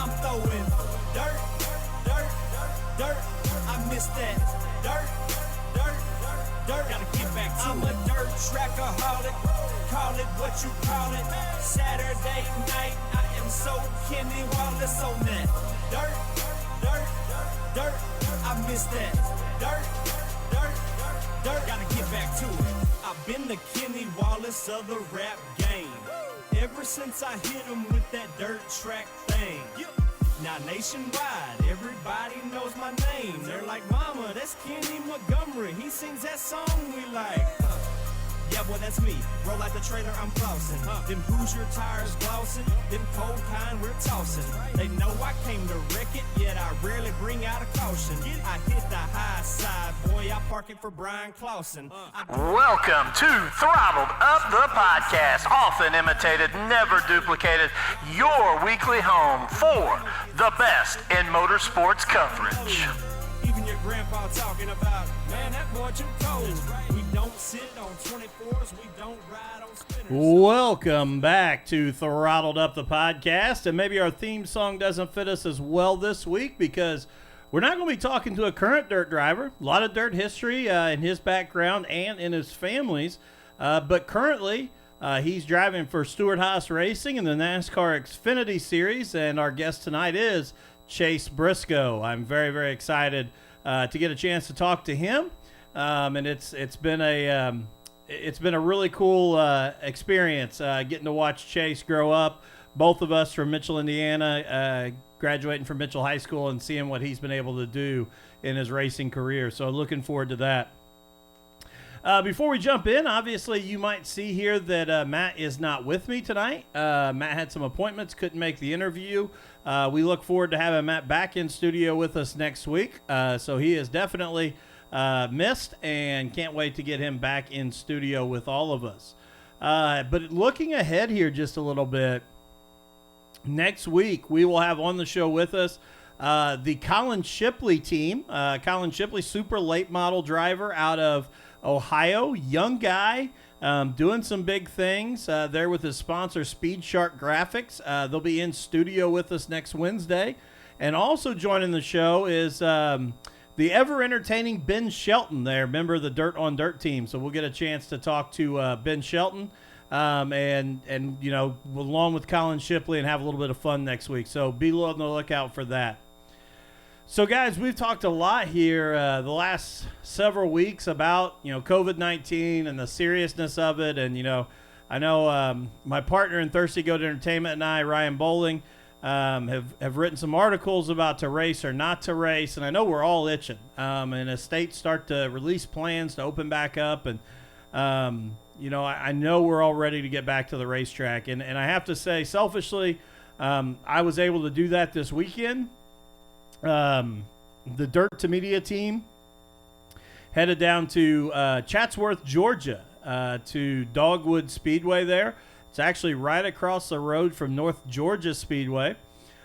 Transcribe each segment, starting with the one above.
I'm throwing dirt, dirt, dirt. I miss that dirt, dirt, dirt. Gotta get back to I'm a dirt trackaholic. Call it what you call it. Saturday night, I am so Kenny Wallace on that dirt, dirt, dirt. I miss that dirt, dirt, dirt. Gotta get back to it. I've been the Kenny Wallace of the rap game ever since I hit him with that dirt track thing. Now nationwide, everybody knows my name. They're like, mama, that's Kenny Montgomery. He sings that song we like. Yeah, boy, that's me. Roll like the trailer, I'm flossing. Them Hoosier tires glossing. Them cold kind we're tossing. They know I came to wreck it, yet I rarely bring out a caution. I hit the high side, boy, I park it for Brian Clausen. Welcome to Throttled Up the Podcast. Often imitated, never duplicated. Your weekly home for the best in motorsports coverage. Even your grandpa talking about, man, that boy too cold. We don't sit on 24s, we don't ride on spinners. Welcome back to Throttled Up the Podcast. And maybe our theme song doesn't fit us as well this week because we're not going to be talking to a current dirt driver. A lot of dirt history in his background and in his family's. But currently, he's driving for Stewart-Haas Racing in the NASCAR Xfinity Series. And our guest tonight is Chase Briscoe. I'm very, very excited to get a chance to talk to him, and it's been a really cool experience getting to watch Chase grow up. Both of us from Mitchell, Indiana, graduating from Mitchell High School and seeing what he's been able to do in his racing career. So looking forward to that. Before we jump in, obviously you might see here that Matt is not with me tonight. Matt had some appointments, couldn't make the interview. We look forward to having Matt back in studio with us next week. So he is definitely missed and can't wait to get him back in studio with all of us. But looking ahead here just a little bit, next week we will have on the show with us the Colin Shipley team. Colin Shipley, super late model driver out of Ohio, young guy, doing some big things there with his sponsor Speed Shark Graphics. They'll be in studio with us next Wednesday. And also joining the show is the ever entertaining Ben Shelton there, member of the Dirt on Dirt team. So we'll get a chance to talk to Ben Shelton and you know, along with Colin Shipley and have a little bit of fun next week. So be on the lookout for that. So, guys, we've talked a lot here the last several weeks about, you know, COVID-19 and the seriousness of it. And, you know, I know my partner in Thirsty Goat Entertainment and I, Ryan Bowling, have written some articles about to race or not to race. And I know we're all itching. And as states start to release plans to open back up. And, you know, I know we're all ready to get back to the racetrack. And I have to say, selfishly, I was able to do that this weekend. The Dirt to Media team headed down to Chatsworth, Georgia, to Dogwood Speedway there. It's actually right across the road from North Georgia Speedway,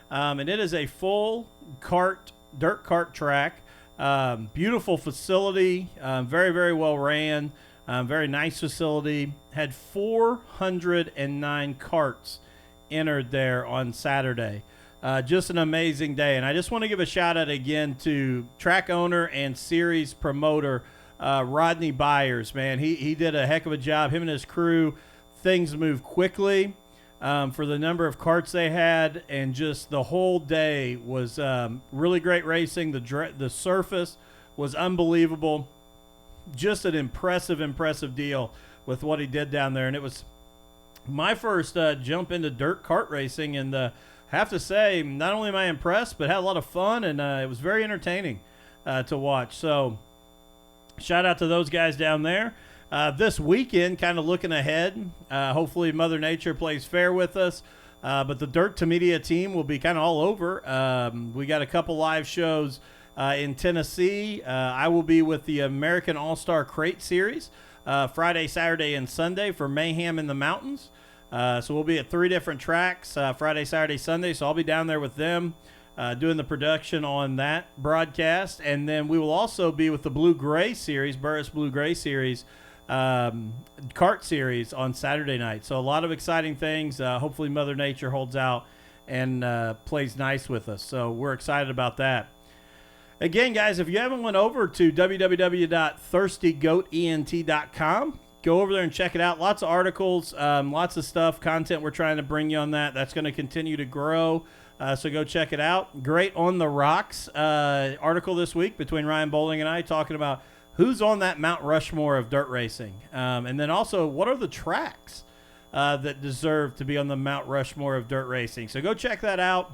and it is a full dirt kart track. Beautiful facility, very, very well ran, very nice facility. Had 409 karts entered there on Saturday. Just an amazing day. And I just want to give a shout out again to track owner and series promoter Rodney Byers, man. He did a heck of a job. Him and his crew, things moved quickly for the number of karts they had, and just the whole day was really great racing. The surface was unbelievable. Just an impressive deal with what he did down there. And it was my first jump into dirt kart racing, and have to say, not only am I impressed, but had a lot of fun, and it was very entertaining to watch. So shout out to those guys down there. This weekend, kind of looking ahead, hopefully Mother Nature plays fair with us, but the Dirt to Media team will be kind of all over. We got a couple live shows in Tennessee. I will be with the American All-Star Crate Series Friday, Saturday, and Sunday for Mayhem in the Mountains. So we'll be at 3 different tracks, Friday, Saturday, Sunday. So I'll be down there with them doing the production on that broadcast. And then we will also be with the Blue-Gray Series, Burris Blue-Gray Series, kart series on Saturday night. So a lot of exciting things. Hopefully Mother Nature holds out and plays nice with us. So we're excited about that. Again, guys, if you haven't went over to www.thirstygoatent.com, go over there and check it out. Lots of articles, lots of stuff, content we're trying to bring you on that. That's going to continue to grow, so go check it out. Great On the Rocks article this week between Ryan Bowling and I talking about who's on that Mount Rushmore of dirt racing. And then also, what are the tracks that deserve to be on the Mount Rushmore of dirt racing? So go check that out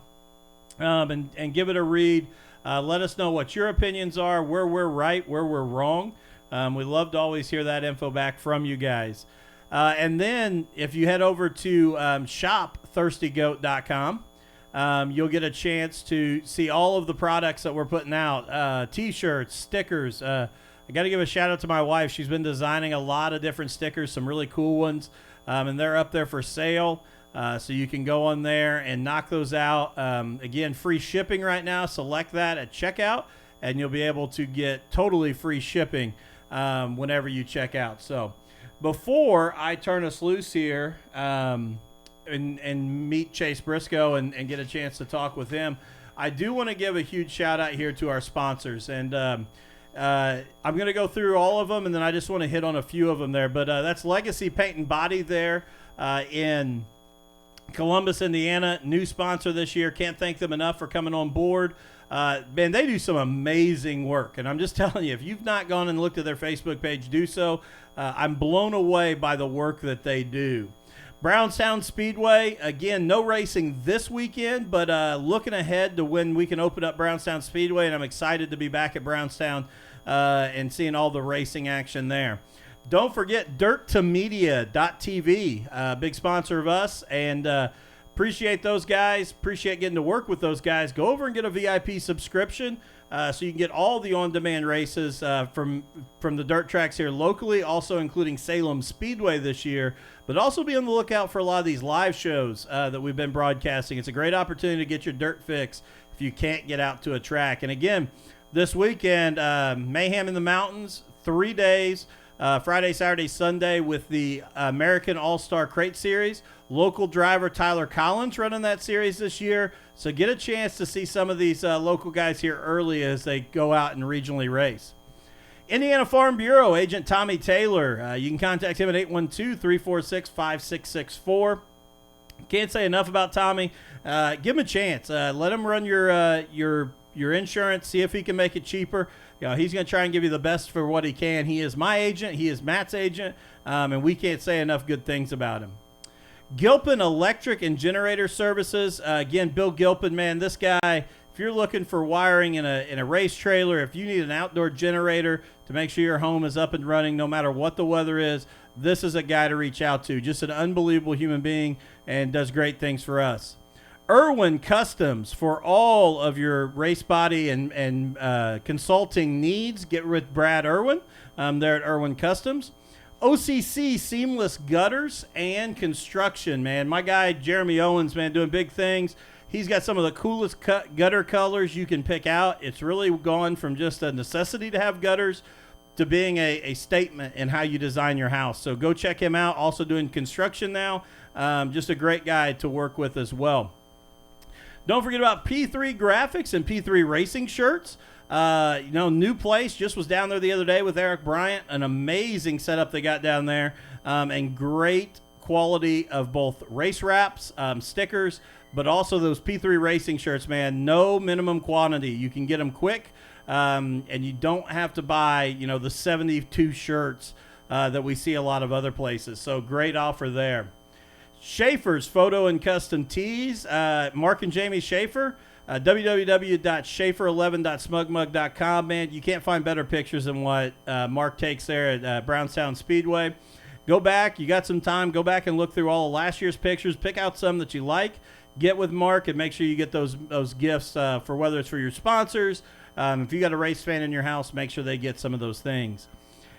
and give it a read. Let us know what your opinions are, where we're right, where we're wrong. We love to always hear that info back from you guys. And then if you head over to shopthirstygoat.com, you'll get a chance to see all of the products that we're putting out. T-shirts, stickers. I got to give a shout out to my wife. She's been designing a lot of different stickers, some really cool ones, and they're up there for sale. So you can go on there and knock those out. Again, free shipping right now. Select that at checkout, and you'll be able to get totally free shipping whenever you check out. So before I turn us loose here and meet Chase Briscoe and get a chance to talk with him, I do want to give a huge shout out here to our sponsors. And I'm going to go through all of them, and then I just want to hit on a few of them there. But that's Legacy Paint and Body there in Columbus, Indiana, new sponsor this year. Can't thank them enough for coming on board. Man, they do some amazing work, and I'm just telling you, if you've not gone and looked at their Facebook page, do so. I'm blown away by the work that they do. Brownstown Speedway, again, no racing this weekend, but looking ahead to when we can open up Brownstown Speedway, and I'm excited to be back at Brownstown and seeing all the racing action there. Don't forget dirt2media.tv, big sponsor of us, and appreciate those guys. Appreciate getting to work with those guys. Go over and get a VIP subscription so you can get all the on-demand races from the dirt tracks here locally, also including Salem Speedway this year, but also be on the lookout for a lot of these live shows that we've been broadcasting. It's a great opportunity to get your dirt fix if you can't get out to a track. And again, this weekend, Mayhem in the Mountains, 3 days, Friday, Saturday, Sunday with the American All-Star Crate Series. Local driver Tyler Collins running that series this year. So get a chance to see some of these local guys here early as they go out and regionally race. Indiana Farm Bureau, Agent Tommy Taylor. You can contact him at 812-346-5664. Can't say enough about Tommy. Give him a chance. Let him run your insurance. See if he can make it cheaper. You know, he's going to try and give you the best for what he can. He is my agent. He is Matt's agent, and we can't say enough good things about him. Gilpin Electric and Generator Services. Again, Bill Gilpin, man, this guy, if you're looking for wiring in a race trailer, if you need an outdoor generator to make sure your home is up and running no matter what the weather is, this is a guy to reach out to. Just an unbelievable human being and does great things for us. Irwin Customs for all of your race body and consulting needs. Get with Brad Irwin there at Irwin Customs. OCC Seamless Gutters and Construction, man. My guy Jeremy Owens, man, doing big things. He's got some of the coolest gutter colors you can pick out. It's really gone from just a necessity to have gutters to being a statement in how you design your house. So go check him out. Also doing construction now. Just a great guy to work with as well. Don't forget about P3 Graphics and P3 Racing Shirts. New place. Just was down there the other day with Eric Bryant. An amazing setup they got down there, and great quality of both race wraps, stickers, but also those P3 Racing shirts, man. No minimum quantity. You can get them quick, and you don't have to buy, the 72 shirts that we see a lot of other places. So great offer there. Schaefer's Photo and Custom Tees. Mark and Jamie Schaefer. www.schaefer11.smugmug.com. Man, you can't find better pictures than what Mark takes there at Brownstown Speedway. Go back. You got some time. Go back and look through all of last year's pictures. Pick out some that you like. Get with Mark and make sure you get those gifts for whether it's for your sponsors. If you got a race fan in your house, make sure they get some of those things.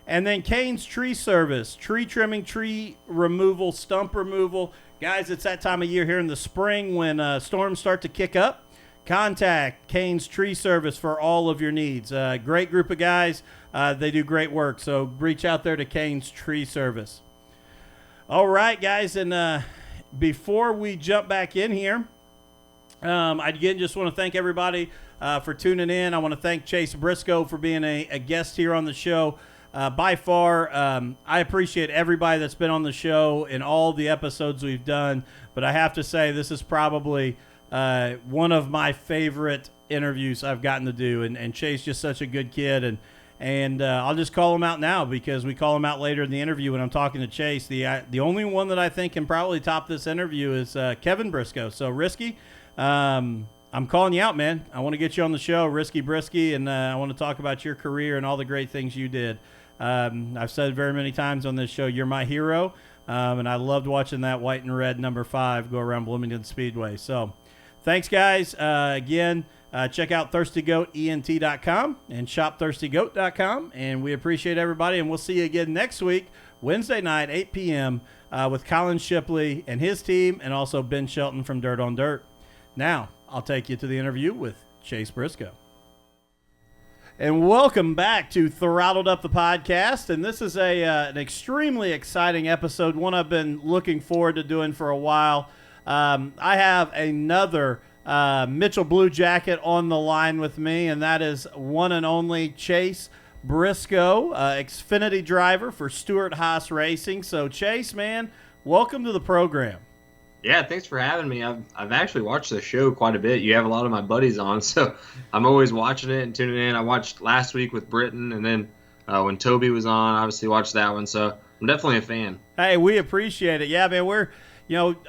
And then Kane's Tree Service, tree trimming, tree removal, stump removal. Guys, it's that time of year here in the spring when storms start to kick up. Contact Kane's Tree Service for all of your needs. Great group of guys. They do great work. So reach out there to Kane's Tree Service. All right, guys. And before we jump back in here, I again just want to thank everybody for tuning in. I want to thank Chase Briscoe for being a guest here on the show. By far, I appreciate everybody that's been on the show in all the episodes we've done, but I have to say this is probably one of my favorite interviews I've gotten to do, and Chase just such a good kid, and I'll just call him out now because we call him out later in the interview when I'm talking to Chase. The only one that I think can probably top this interview is Kevin Briscoe. So, Risky, I'm calling you out, man. I want to get you on the show, Risky Brisky, and I want to talk about your career and all the great things you did. I've said very many times on this show, you're my hero, and I loved watching that white and red number 5 go around Bloomington Speedway. So, thanks, guys. Again, check out ThirstyGoatENT.com and ShopThirstyGoat.com, and we appreciate everybody, and we'll see you again next week, Wednesday night, 8 p.m., with Colin Shipley and his team, and also Ben Shelton from Dirt on Dirt. Now, I'll take you to the interview with Chase Briscoe. And welcome back to Throttled Up the Podcast. And this is an extremely exciting episode, one I've been looking forward to doing for a while. I have another Mitchell Blue Jacket on the line with me, and that is one and only Chase Briscoe, Xfinity driver for Stewart-Haas Racing. So, Chase, man, welcome to the program. Yeah, thanks for having me. I've actually watched the show quite a bit. You have a lot of my buddies on, so I'm always watching it and tuning in. I watched last week with Britton, and then when Toby was on, obviously watched that one. So I'm definitely a fan. Hey, we appreciate it. Yeah, man, we're,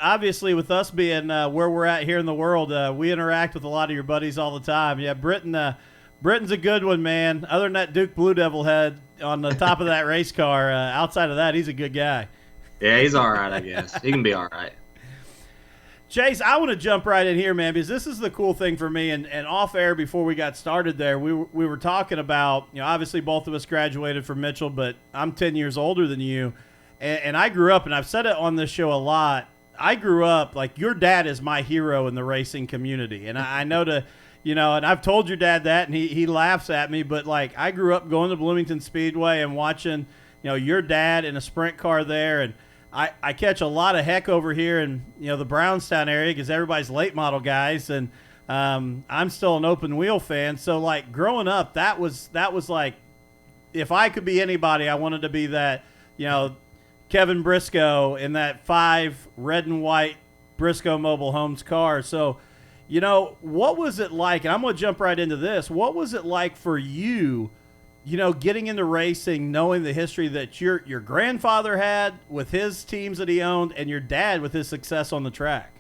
obviously with us being where we're at here in the world, we interact with a lot of your buddies all the time. Yeah, Britton's a good one, man. Other than that Duke Blue Devil head on the top of that race car, outside of that, he's a good guy. Yeah, he's all right, I guess. He can be all right. Chase, I want to jump right in here, man, because this is the cool thing for me. And off air before we got started there, we were talking about, obviously both of us graduated from Mitchell, but I'm 10 years older than you. And I grew up, and I've said it on this show a lot, I grew up, like, your dad is my hero in the racing community. And I know and I've told your dad that, and he laughs at me, but, like, I grew up going to Bloomington Speedway and watching, your dad in a sprint car there, and I catch a lot of heck over here in the Brownstown area because everybody's late model guys, and I'm still an open wheel fan. So like growing up, that was like, if I could be anybody, I wanted to be that Kevin Briscoe in that 5 red and white Briscoe Mobile Homes car. So what was it like? And I'm going to jump right into this. What was it like for you? Getting into racing, knowing the history that your grandfather had with his teams that he owned and your dad with his success on the track.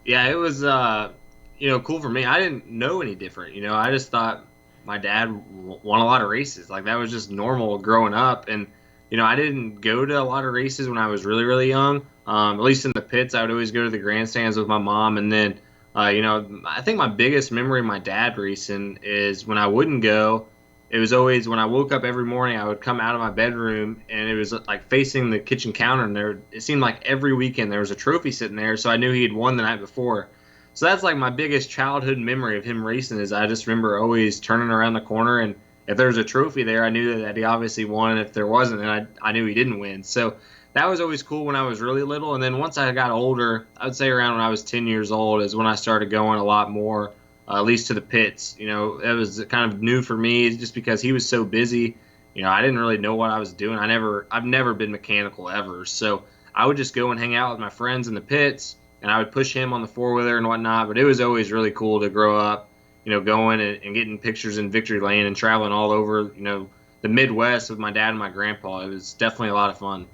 Yeah, it was, cool for me. I didn't know any different. I just thought my dad won a lot of races. Like, that was just normal growing up. And, I didn't go to a lot of races when I was really, really young. At least in the pits, I would always go to the grandstands with my mom. And then, I think my biggest memory of my dad racing is when I wouldn't go, it was always when I woke up every morning, I would come out of my bedroom and it was like facing the kitchen counter, and it seemed like every weekend there was a trophy sitting there, so I knew he had won the night before. So that's like my biggest childhood memory of him racing is I just remember always turning around the corner, and if there was a trophy there, I knew that he obviously won, and if there wasn't, then I knew he didn't win. So that was always cool when I was really little, and then once I got older, I would say around when I was 10 years old is when I started going a lot more. At least to the pits. It was kind of new for me just because he was so busy. I didn't really know what I was doing. I've never been mechanical ever. So I would just go and hang out with my friends in the pits, and I would push him on the four-wheeler and whatnot. But it was always really cool to grow up, going and getting pictures in Victory Lane and traveling all over, the Midwest with my dad and my grandpa. It was definitely a lot of fun.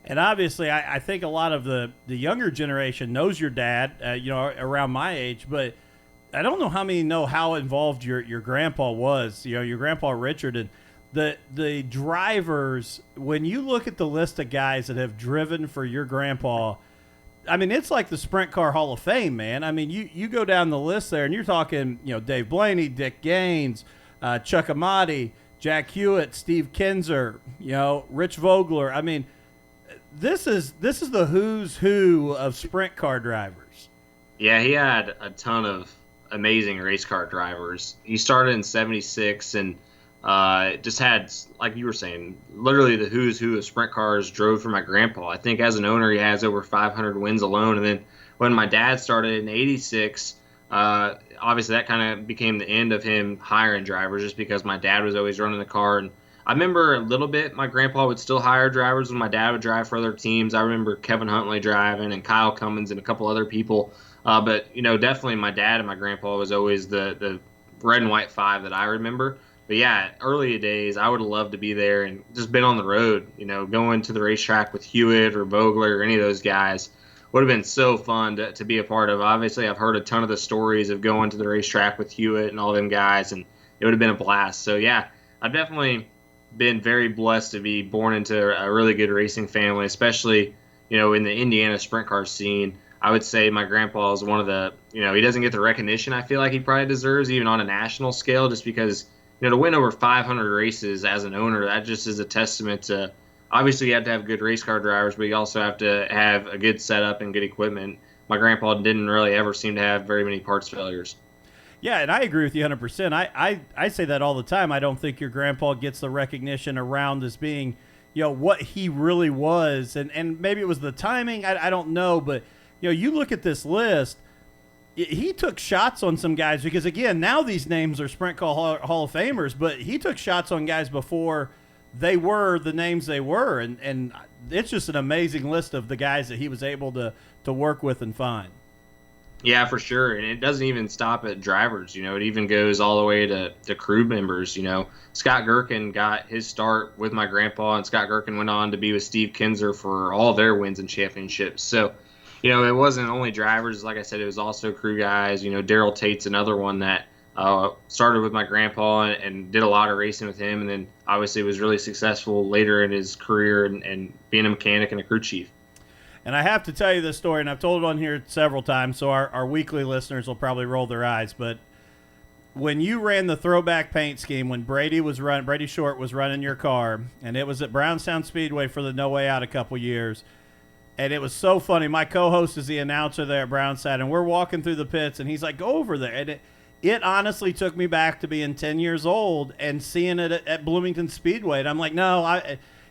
And obviously, I think a lot of the younger generation knows your dad, around my age, but I don't know how many know how involved your grandpa was, your grandpa Richard, and the drivers. When you look at the list of guys that have driven for your grandpa, I mean, it's like the Sprint Car Hall of Fame, man. I mean, you go down the list there, and you're talking, Dave Blaney, Dick Gaines, Chuck Amati, Jack Hewitt, Steve Kinzer, Rich Vogler. I mean, this is the who's who of sprint car drivers. Yeah, he had a ton of amazing race car drivers. He started in 76 and just had, like you were saying, literally the who's who of sprint cars drove for my grandpa. I think as an owner he has over 500 wins alone. And then when my dad started in 86, Obviously, that kind of became the end of him hiring drivers just because my dad was always running the car. And I remember a little bit my grandpa would still hire drivers when my dad would drive for other teams. I remember Kevin Huntley driving and Kyle Cummins and a couple other people. But, definitely my dad and my grandpa was always the red and white 5 that I remember. But yeah, early days, I would have loved to be there and just been on the road, going to the racetrack with Hewitt or Vogler or any of those guys. Would have been so fun to be a part of. Obviously, I've heard a ton of the stories of going to the racetrack with Hewitt and all them guys, and it would have been a blast. So yeah, I've definitely been very blessed to be born into a really good racing family, especially, in the Indiana sprint car scene. I would say my grandpa is one of the, he doesn't get the recognition I feel like he probably deserves, even on a national scale, just because, to win over 500 races as an owner, that just is a testament to, obviously you have to have good race car drivers, but you also have to have a good setup and good equipment. My grandpa didn't really ever seem to have very many parts failures. Yeah, and I agree with you 100%. I say that all the time. I don't think your grandpa gets the recognition around as being, what he really was. And maybe it was the timing. I don't know. But, you look at this list, he took shots on some guys because, again, now these names are Sprint Car Hall of Famers, but he took shots on guys before they were the names they were. And it's just an amazing list of the guys that he was able to work with and find. Yeah, for sure. And it doesn't even stop at drivers. It even goes all the way to crew members. Scott Gherkin got his start with my grandpa, and Scott Gherkin went on to be with Steve Kinzer for all their wins and championships. So, it wasn't only drivers. Like I said, it was also crew guys. Daryl Tate's another one that started with my grandpa and did a lot of racing with him, and then obviously was really successful later in his career and being a mechanic and a crew chief. And I have to tell you this story, and I've told it on here several times, so our weekly listeners will probably roll their eyes. But when you ran the throwback paint scheme, when Brady Short was running your car, and it was at Brownstown Speedway for the No Way Out a couple years, and it was so funny. My co-host is the announcer there at Brownstown, and we're walking through the pits, and he's like, "Go over there." And it honestly took me back to being 10 years old and seeing it at Bloomington Speedway. And I'm like, no,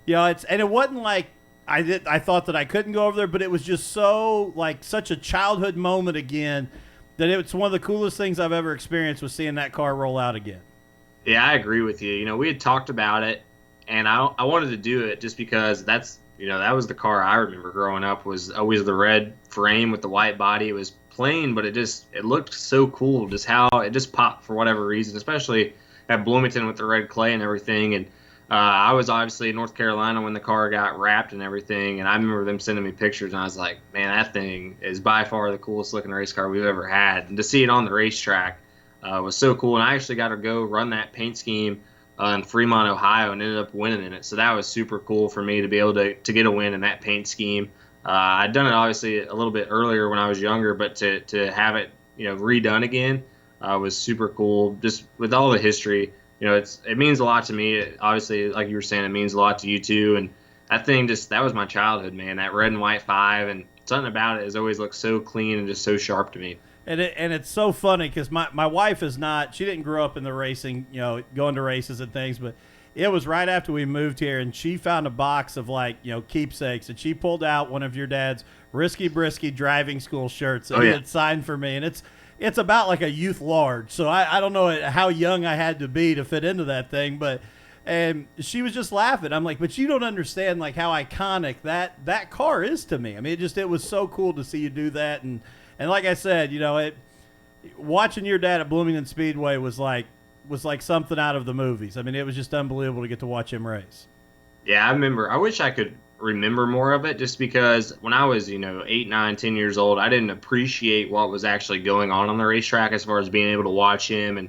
it wasn't like I thought that I couldn't go over there, but it was just so, like, such a childhood moment again that it's one of the coolest things I've ever experienced was seeing that car roll out again. Yeah, I agree with you. We had talked about it, and I wanted to do it just because that was the car I remember growing up, was always the red frame with the white body. It was plain, but it looked so cool, just how it just popped for whatever reason, especially at Bloomington with the red clay and everything. And I was obviously in North Carolina when the car got wrapped and everything, and I remember them sending me pictures, and I was like, man, that thing is by far the coolest looking race car we've ever had. And to see it on the racetrack was so cool. And I actually got to go run that paint scheme in Fremont, Ohio, and ended up winning in it. So that was super cool for me to be able to get a win in that paint scheme. I'd done it obviously a little bit earlier when I was younger, but to have it redone again was super cool. Just with all the history, it means a lot to me. Obviously, like you were saying, it means a lot to you too. And that was my childhood, man. That red and white 5, and something about it has always looked so clean and just so sharp to me. And it's so funny because my wife she didn't grow up in the racing, going to races and things, but it was right after we moved here, and she found a box of keepsakes, and she pulled out one of your dad's Risky Brisky driving school shirts that he had signed for me, and it's about like a youth large, so I don't know how young I had to be to fit into that thing, and she was just laughing. I'm like, but you don't understand like how iconic that car is to me. I mean, it was so cool to see you do that, and like I said, watching your dad at Bloomington Speedway was like something out of the movies. I mean, it was just unbelievable to get to watch him race. Yeah, I remember. I wish I could remember more of it, just because when I was 8, 9, 10 years old, I didn't appreciate what was actually going on the racetrack as far as being able to watch him. And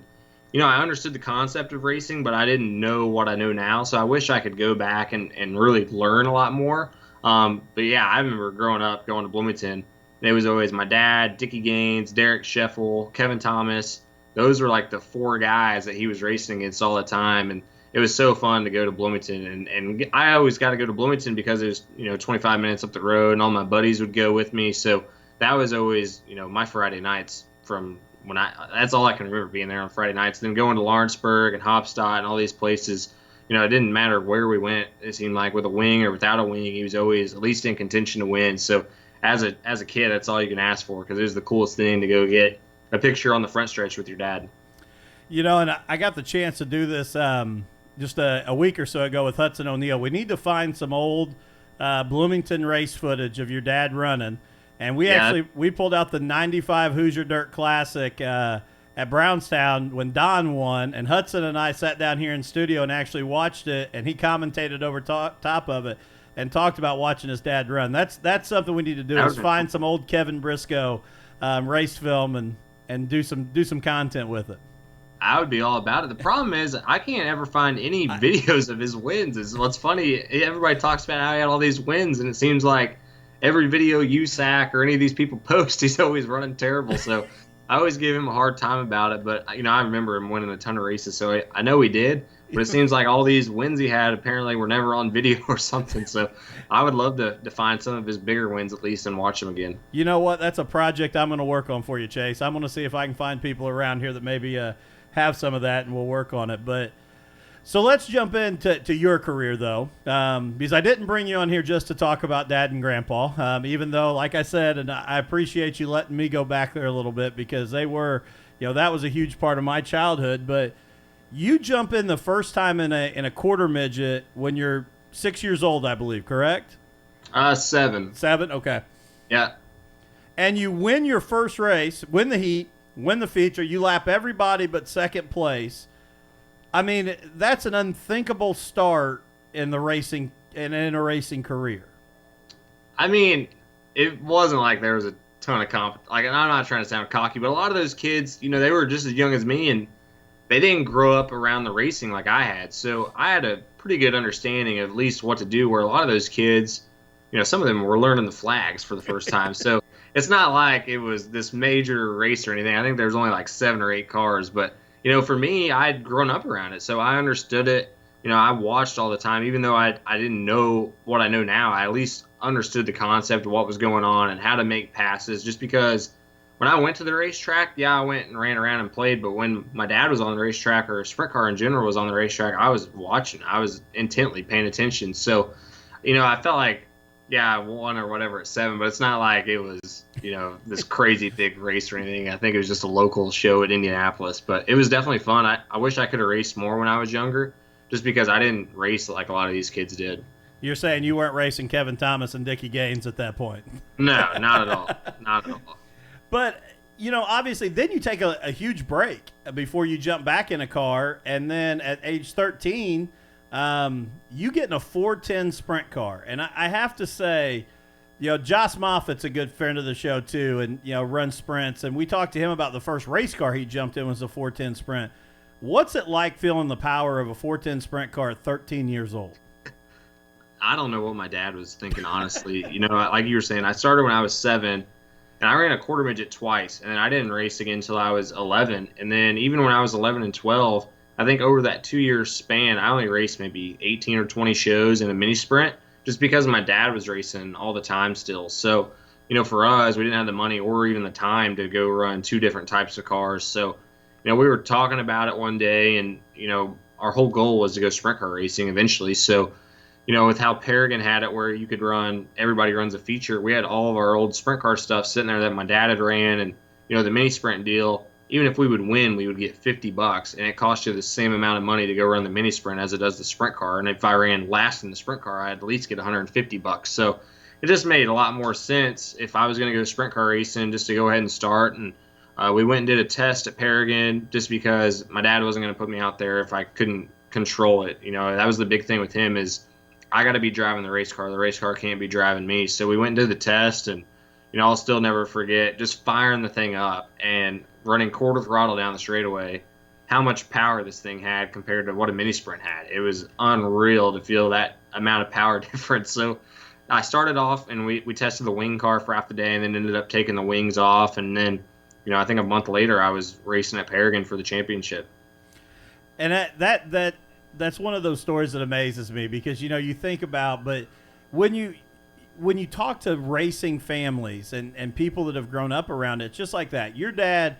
I understood the concept of racing, but I didn't know what I know now. So I wish I could go back and really learn a lot more. But yeah, I remember growing up going to Bloomington. It was always my dad, Dickie Gaines, Derek Scheffel, Kevin Thomas. Those were like the 4 guys that he was racing against all the time. And it was so fun to go to Bloomington. And I always got to go to Bloomington because it was, 25 minutes up the road, and all my buddies would go with me. So that was always, my Friday nights from when that's all I can remember, being there on Friday nights. Then going to Lawrenceburg and Hopstadt and all these places, it didn't matter where we went. It seemed like with a wing or without a wing, he was always at least in contention to win. So as a kid, that's all you can ask for, because it was the coolest thing to go get a picture on the front stretch with your dad. You know, and I got the chance to do this just a week or so ago with Hudson O'Neill. We need to find some old Bloomington race footage of your dad running. And we pulled out the 95 Hoosier Dirt Classic at Brownstown when Don won. And Hudson and I sat down here in studio and actually watched it. And he commentated over top of it and talked about watching his dad run. That's something we need to do, is find some old Kevin Briscoe race film and do some content with it. I would be all about it. The problem is I can't ever find any videos of his wins. Is what's funny. Everybody talks about how he had all these wins, and it seems like every video USAC or any of these people post, he's always running terrible. So I always give him a hard time about it. But I remember him winning a ton of races, so I know he did. But it seems like all these wins he had apparently were never on video or something. So I would love to find some of his bigger wins at least and watch them again. You know what? That's a project I'm going to work on for you, Chase. I'm going to see if I can find people around here that maybe have some of that, and we'll work on it. But so let's jump into your career, though, because I didn't bring you on here just to talk about Dad and Grandpa, even though, like I said, and I appreciate you letting me go back there a little bit, because they were, that was a huge part of my childhood. But you jump in the first time in a quarter midget when you're 6 years old, I believe, correct? 7. 7, okay. Yeah. And you win your first race, win the heat, win the feature, you lap everybody but second place. I mean, that's an unthinkable start in the racing and in a racing career. I mean, it wasn't like there was a ton of and I'm not trying to sound cocky, but a lot of those kids, they were just as young as me, and they didn't grow up around the racing like I had. So I had a pretty good understanding of at least what to do, where a lot of those kids, some of them were learning the flags for the first time. So it's not like it was this major race or anything. I think there's only like 7 or 8 cars. But, for me, I'd grown up around it. So I understood it. I watched all the time. Even though I didn't know what I know now, I at least understood the concept of what was going on and how to make passes, just because when I went to the racetrack, I went and ran around and played. But when my dad was on the racetrack, or a sprint car in general was on the racetrack, I was watching. I was intently paying attention. So, I felt like, I won or whatever at 7, but it's not like it was, this crazy big race or anything. I think it was just a local show at Indianapolis. But it was definitely fun. I wish I could have raced more when I was younger, just because I didn't race like a lot of these kids did. You're saying you weren't racing Kevin Thomas and Dickie Gaines at that point? No, not at all. Not at all. But, obviously, then you take a huge break before you jump back in a car. And then at age 13, you get in a 410 sprint car. And I have to say, Josh Moffitt's a good friend of the show, too, and, runs sprints. And we talked to him about the first race car he jumped in was a 410 sprint. What's it like feeling the power of a 410 sprint car at 13 years old? I don't know what my dad was thinking, honestly. Like you were saying, I started when I was 7. And I ran a quarter midget twice, and then I didn't race again until I was 11. And then even when I was 11 and 12, I think over that 2-year span, I only raced maybe 18 or 20 shows in a mini sprint, just because my dad was racing all the time still. So, for us, we didn't have the money or even the time to go run 2 different types of cars. So, we were talking about it one day, and, our whole goal was to go sprint car racing eventually. So, with how Paragon had it where you could run, everybody runs a feature, we had all of our old sprint car stuff sitting there that my dad had ran. And, the mini sprint deal, even if we would win, we would get $50, and it cost you the same amount of money to go run the mini sprint as it does the sprint car. And if I ran last in the sprint car, I'd at least get $150. So it just made a lot more sense if I was going to go sprint car racing just to go ahead and start. And we went and did a test at Paragon just because my dad wasn't going to put me out there if I couldn't control it. That was the big thing with him, is I got to be driving the race car. The race car can't be driving me. So we went and did the test, and, I'll still never forget just firing the thing up and running quarter throttle down the straightaway, how much power this thing had compared to what a mini sprint had. It was unreal to feel that amount of power difference. So I started off, and we tested the wing car for half the day, and then ended up taking the wings off. And then, I think a month later I was racing at Paragon for the championship. And that's one of those stories that amazes me, because, you think about, but when you talk to racing families and people that have grown up around it, it's just like that. Your dad,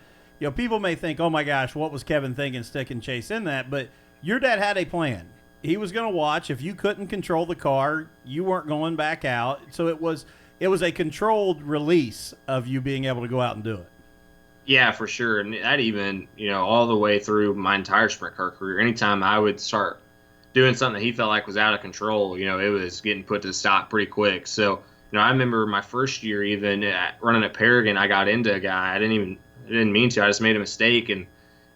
people may think, oh my gosh, what was Kevin thinking sticking Chase in that? But your dad had a plan. He was going to watch. If you couldn't control the car, you weren't going back out. So it was a controlled release of you being able to go out and do it. Yeah, for sure. And that even, all the way through my entire sprint car career, anytime I would start doing something that he felt like was out of control, it was getting put to stop pretty quick. So, I remember my first year even running at Paragon, I got into a guy. I didn't mean to. I just made a mistake, and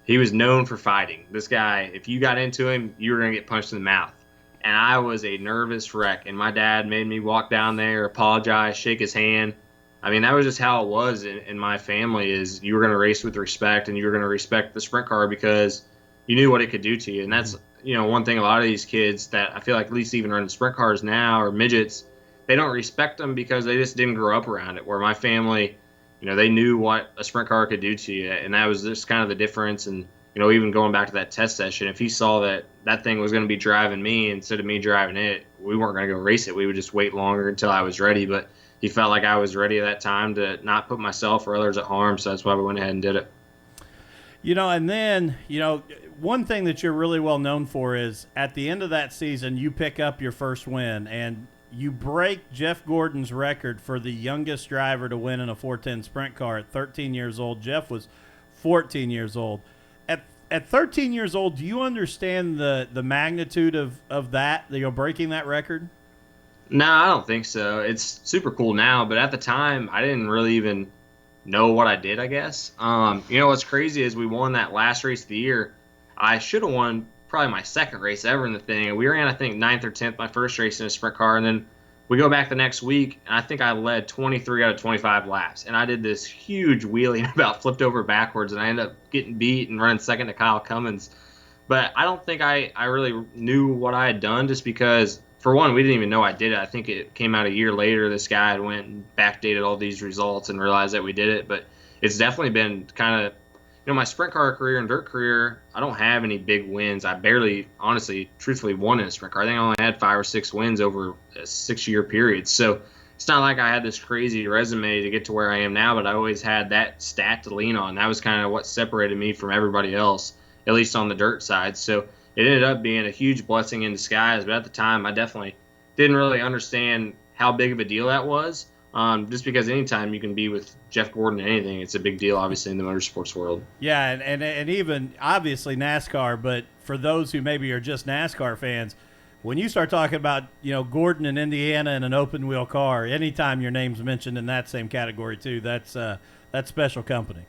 he was known for fighting. This guy, if you got into him, you were going to get punched in the mouth. And I was a nervous wreck, and my dad made me walk down there, apologize, shake his hand. I mean, that was just how it was in my family, is you were going to race with respect, and you were going to respect the sprint car because you knew what it could do to you. And that's, one thing a lot of these kids that I feel like at least even running sprint cars now or midgets, they don't respect them because they just didn't grow up around it. Where my family, they knew what a sprint car could do to you. And that was just kind of the difference. And, even going back to that test session, if he saw that thing was going to be driving me instead of me driving it, we weren't going to go race it. We would just wait longer until I was ready. But he felt like I was ready at that time to not put myself or others at harm. So that's why we went ahead and did it. And then, one thing that you're really well known for is at the end of that season, you pick up your first win and you break Jeff Gordon's record for the youngest driver to win in a 410 sprint car at 13 years old. Jeff was 14 years old. At 13 years old, do you understand the magnitude of that, breaking that record? No, I don't think so. It's super cool now, but at the time, I didn't really even know what I did, I guess. What's crazy is we won that last race of the year. I should have won probably my second race ever in the thing. We ran, I think, 9th or 10th my first race in a sprint car, and then we go back the next week, and I think I led 23 out of 25 laps. And I did this huge wheelie and about flipped over backwards, and I ended up getting beat and running second to Kyle Cummins. But I don't think I really knew what I had done, just because, for one, we didn't even know I did it. I think it came out a year later. This guy had went and backdated all these results and realized that we did it. But it's definitely been kind of, my sprint car career and dirt career, I don't have any big wins. I barely, honestly, truthfully won in a sprint car. I think I only had 5 or 6 wins over a 6-year period. So it's not like I had this crazy resume to get to where I am now, but I always had that stat to lean on. That was kind of what separated me from everybody else, at least on the dirt side. So it ended up being a huge blessing in disguise. But at the time, I definitely didn't really understand how big of a deal that was. Just because anytime you can be with Jeff Gordon in anything, it's a big deal, obviously, in the motorsports world. Yeah, and even, obviously, NASCAR, but for those who maybe are just NASCAR fans, when you start talking about, Gordon in Indiana in an open-wheel car, anytime your name's mentioned in that same category, too, that's special company.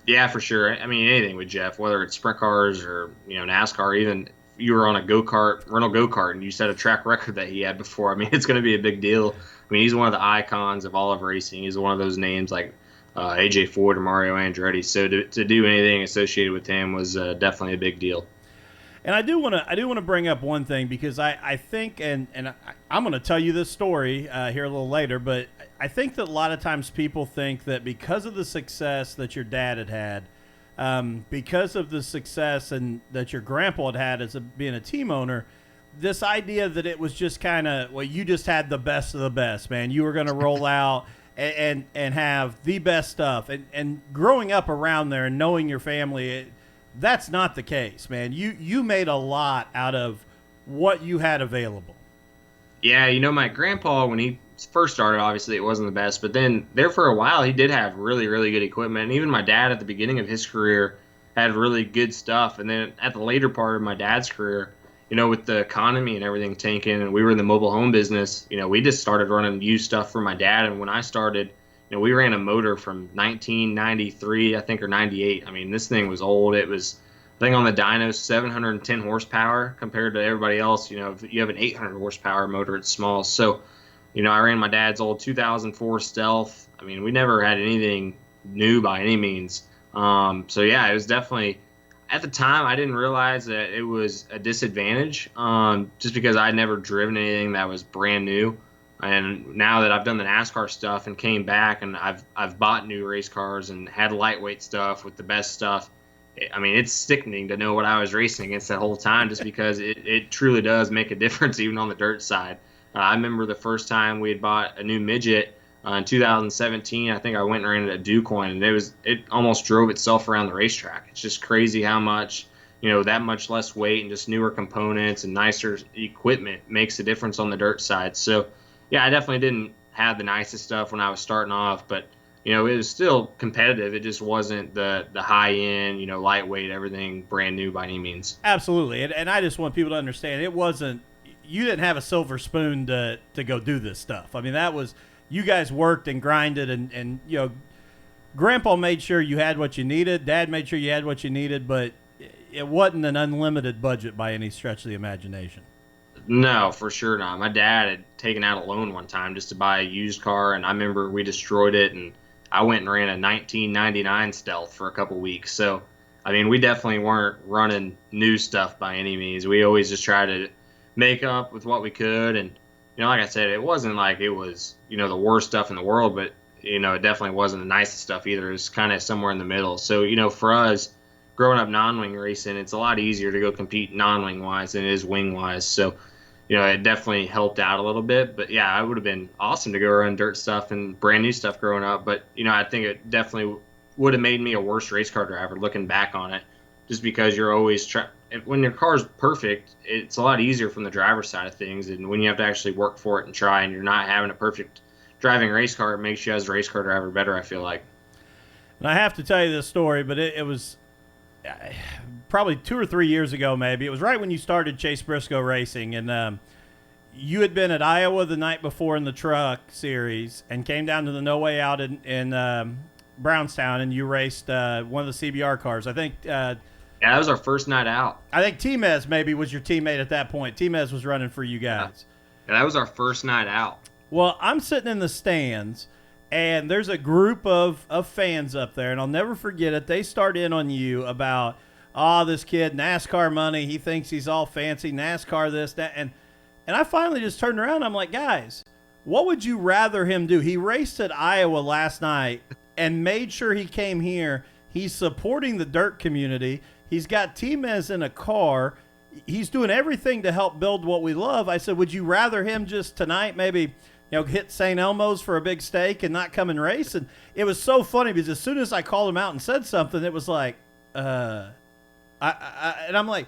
Yeah, for sure. I mean, anything with Jeff, whether it's sprint cars or, NASCAR, even if you were on a rental go-kart, and you set a track record that he had before, I mean, it's going to be a big deal. I mean, he's one of the icons of all of racing. He's one of those names like AJ Foyt or Mario Andretti. So to do anything associated with him was definitely a big deal. And I do want to bring up one thing, because I think, and I'm going to tell you this story here a little later, but I think that a lot of times people think that because of the success that your dad had, because of the success and that your grandpa had as being a team owner, this idea that it was just kind of, well, you just had the best of the best, man. You were going to roll out and have the best stuff. And growing up around there and knowing your family, that's not the case, man. You made a lot out of what you had available. Yeah, my grandpa, when he first started, obviously it wasn't the best, but then there for a while he did have really, really good equipment. And even my dad at the beginning of his career had really good stuff. And then at the later part of my dad's career, with the economy and everything tanking, and we were in the mobile home business, we just started running used stuff for my dad. And when I started, we ran a motor from 1993, I think, or 98. I mean, this thing was old. It was, I think on the dyno, 710 horsepower compared to everybody else. If you have an 800 horsepower motor, it's small. So, I ran my dad's old 2004 Stealth. I mean, we never had anything new by any means. So yeah, it was definitely, at the time, I didn't realize that it was a disadvantage, just because I'd never driven anything that was brand new. And now that I've done the NASCAR stuff and came back, and I've bought new race cars and had lightweight stuff with the best stuff, I mean, it's sickening to know what I was racing against that whole time, just because it truly does make a difference even on the dirt side. I remember the first time we had bought a new midget in 2017. I think I went and ran it at DuCoin, and it almost drove itself around the racetrack. It's just crazy how much, that much less weight and just newer components and nicer equipment makes a difference on the dirt side. So, yeah, I definitely didn't have the nicest stuff when I was starting off, but it was still competitive. It just wasn't the high end, lightweight, everything brand new by any means. Absolutely. And I just want people to understand it wasn't, you didn't have a silver spoon to go do this stuff. I mean, that was, you guys worked and grinded and Grandpa made sure you had what you needed. Dad made sure you had what you needed, but it wasn't an unlimited budget by any stretch of the imagination. No, for sure not. My dad had taken out a loan one time just to buy a used car, and I remember we destroyed it, and I went and ran a 1999 Stealth for a couple weeks. So, I mean, we definitely weren't running new stuff by any means. We always just tried to make up with what we could, and like I said, it wasn't like it was the worst stuff in the world, but it definitely wasn't the nicest stuff either. It was kind of somewhere in the middle. So, for us, growing up non-wing racing, it's a lot easier to go compete non-wing wise than it is wing wise. So, it definitely helped out a little bit. But yeah, it would have been awesome to go run dirt stuff and brand new stuff growing up. But, I think it definitely would have made me a worse race car driver looking back on it, just because you're always when your car's perfect, it's a lot easier from the driver's side of things. And when you have to actually work for it and try, and you're not having a perfect driving race car, it makes you as a race car driver better, I feel like. And I have to tell you this story, but it was probably 2 or 3 years ago, maybe. It was right when you started Chase Briscoe Racing, and you had been at Iowa the night before in the truck series and came down to the No Way Out in Brownstown, and you raced one of the CBR cars. I think yeah, that was our first night out. I think T-Mez maybe was your teammate at that point. T-Mez was running for you guys. Yeah, that was our first night out. Well, I'm sitting in the stands, and there's a group of fans up there, and I'll never forget it. They start in on you about, this kid, NASCAR money. He thinks he's all fancy, NASCAR this, that. And I finally just turned around. And I'm like, guys, what would you rather him do? He raced at Iowa last night and made sure he came here. He's supporting the dirt community. He's got T-Mez in a car. He's doing everything to help build what we love. I said, would you rather him just tonight maybe hit St. Elmo's for a big steak and not come and race? And it was so funny because as soon as I called him out and said something, it was like, and I'm like,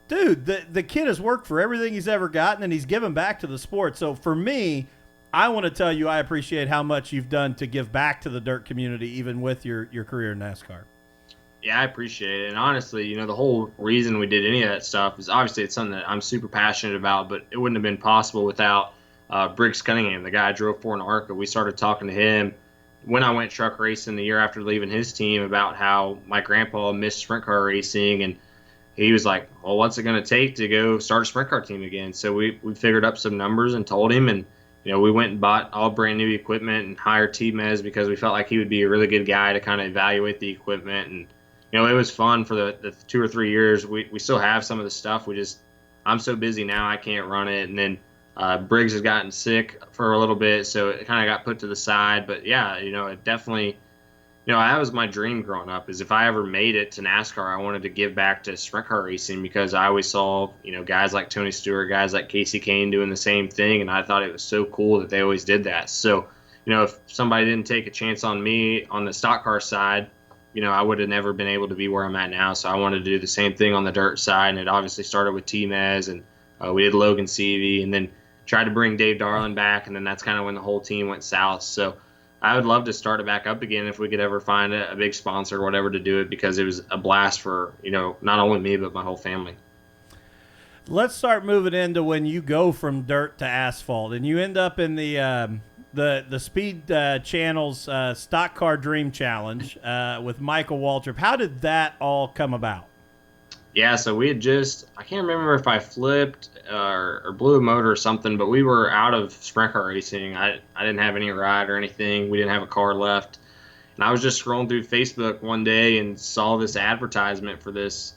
dude, the kid has worked for everything he's ever gotten, and he's given back to the sport. So for me, I want to tell you I appreciate how much you've done to give back to the dirt community, even with your career in NASCAR. Yeah, I appreciate it. And honestly, the whole reason we did any of that stuff is obviously it's something that I'm super passionate about, but it wouldn't have been possible without Briggs Cunningham, the guy I drove for in ARCA. We started talking to him when I went truck racing the year after leaving his team about how my grandpa missed sprint car racing, and he was like, well, what's it going to take to go start a sprint car team again? So we figured up some numbers and told him, and we went and bought all brand new equipment and hired T-Mez because we felt like he would be a really good guy to kind of evaluate the equipment. And it was fun for the 2 or 3 years. We still have some of the stuff. I'm so busy now I can't run it. And then Briggs has gotten sick for a little bit, so it kind of got put to the side. But yeah, it definitely, that was my dream growing up, is if I ever made it to NASCAR, I wanted to give back to sprint car racing, because I always saw, guys like Tony Stewart, guys like Casey Kane doing the same thing, and I thought it was so cool that they always did that. So, if somebody didn't take a chance on me on the stock car side, I would have never been able to be where I'm at now. So I wanted to do the same thing on the dirt side, and it obviously started with T-Mez, and we did Logan Seavey, and then tried to bring Dave Darlin back, and then that's kind of when the whole team went south. So I would love to start it back up again if we could ever find a big sponsor or whatever to do it, because it was a blast for, not only me, but my whole family. Let's start moving into when you go from dirt to asphalt, and you end up in the Speed Channel's Stock Car Dream Challenge with Michael Waltrip. How did that all come about? Yeah, so we had I can't remember if I flipped or blew a motor or something, but we were out of sprint car racing. I didn't have any ride or anything. We didn't have a car left. And I was just scrolling through Facebook one day and saw this advertisement for this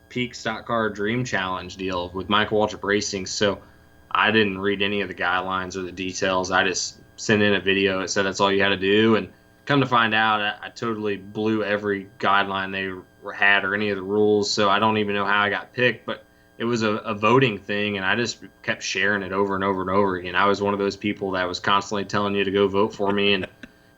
Peak Stock Car Dream Challenge deal with Michael Waltrip Racing. So I didn't read any of the guidelines or the details. I just sent in a video. It said that's all you had to do. And come to find out, I totally blew every guideline they had or any of the rules. So I don't even know how I got picked, but it was a voting thing, and I just kept sharing it over and over and over again. I was one of those people that was constantly telling you to go vote for me, and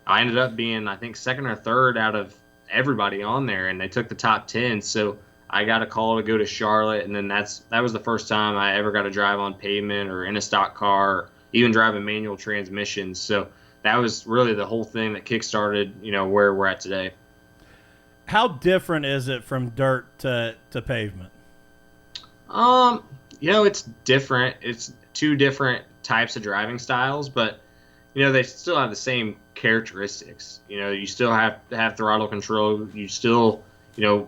I ended up being, I think, second or third out of everybody on there, and they took the top 10. So I got a call to go to Charlotte, and then that was the first time I ever got to drive on pavement or in a stock car, or even drive a manual transmission. So that was really the whole thing that kickstarted, where we're at today. How different is it from dirt to pavement? It's different. It's two different types of driving styles, but they still have the same characteristics. You still have to have throttle control. You still,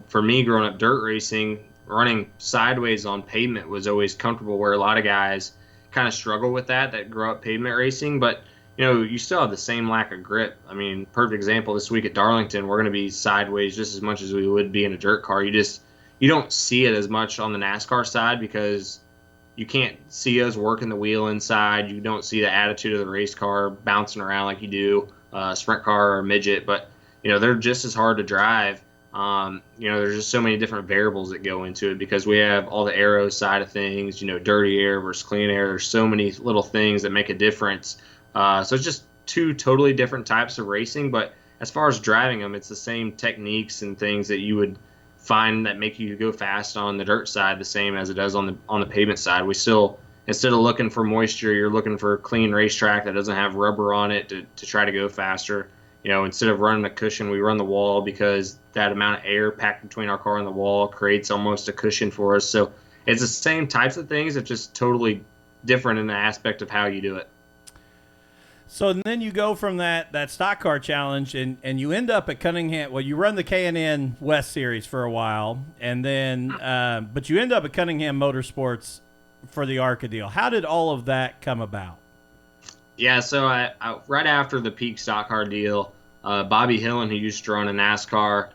for me growing up dirt racing, running sideways on pavement was always comfortable, where a lot of guys kind of struggle with that grow up pavement racing. But you still have the same lack of grip. I mean, perfect example, this week at Darlington, we're going to be sideways just as much as we would be in a dirt car. You don't see it as much on the NASCAR side because you can't see us working the wheel inside. You don't see the attitude of the race car bouncing around like you do a sprint car or a midget. But, they're just as hard to drive. There's just so many different variables that go into it because we have all the aero side of things, dirty air versus clean air. There's so many little things that make a difference. So it's just two totally different types of racing. But as far as driving them, it's the same techniques and things that you would find that make you go fast on the dirt side, the same as it does on the pavement side. We still, instead of looking for moisture, you're looking for a clean racetrack that doesn't have rubber on it to try to go faster. Instead of running a cushion, we run the wall because that amount of air packed between our car and the wall creates almost a cushion for us. So it's the same types of things. It's just totally different in the aspect of how you do it. So then you go from that stock car challenge and you end up at Cunningham. Well, you run the K&N West Series for a while, and then but you end up at Cunningham Motorsports for the ARCA deal. How did all of that come about? Yeah, so I right after the peak stock car deal, Bobby Hillen, who used to run a NASCAR,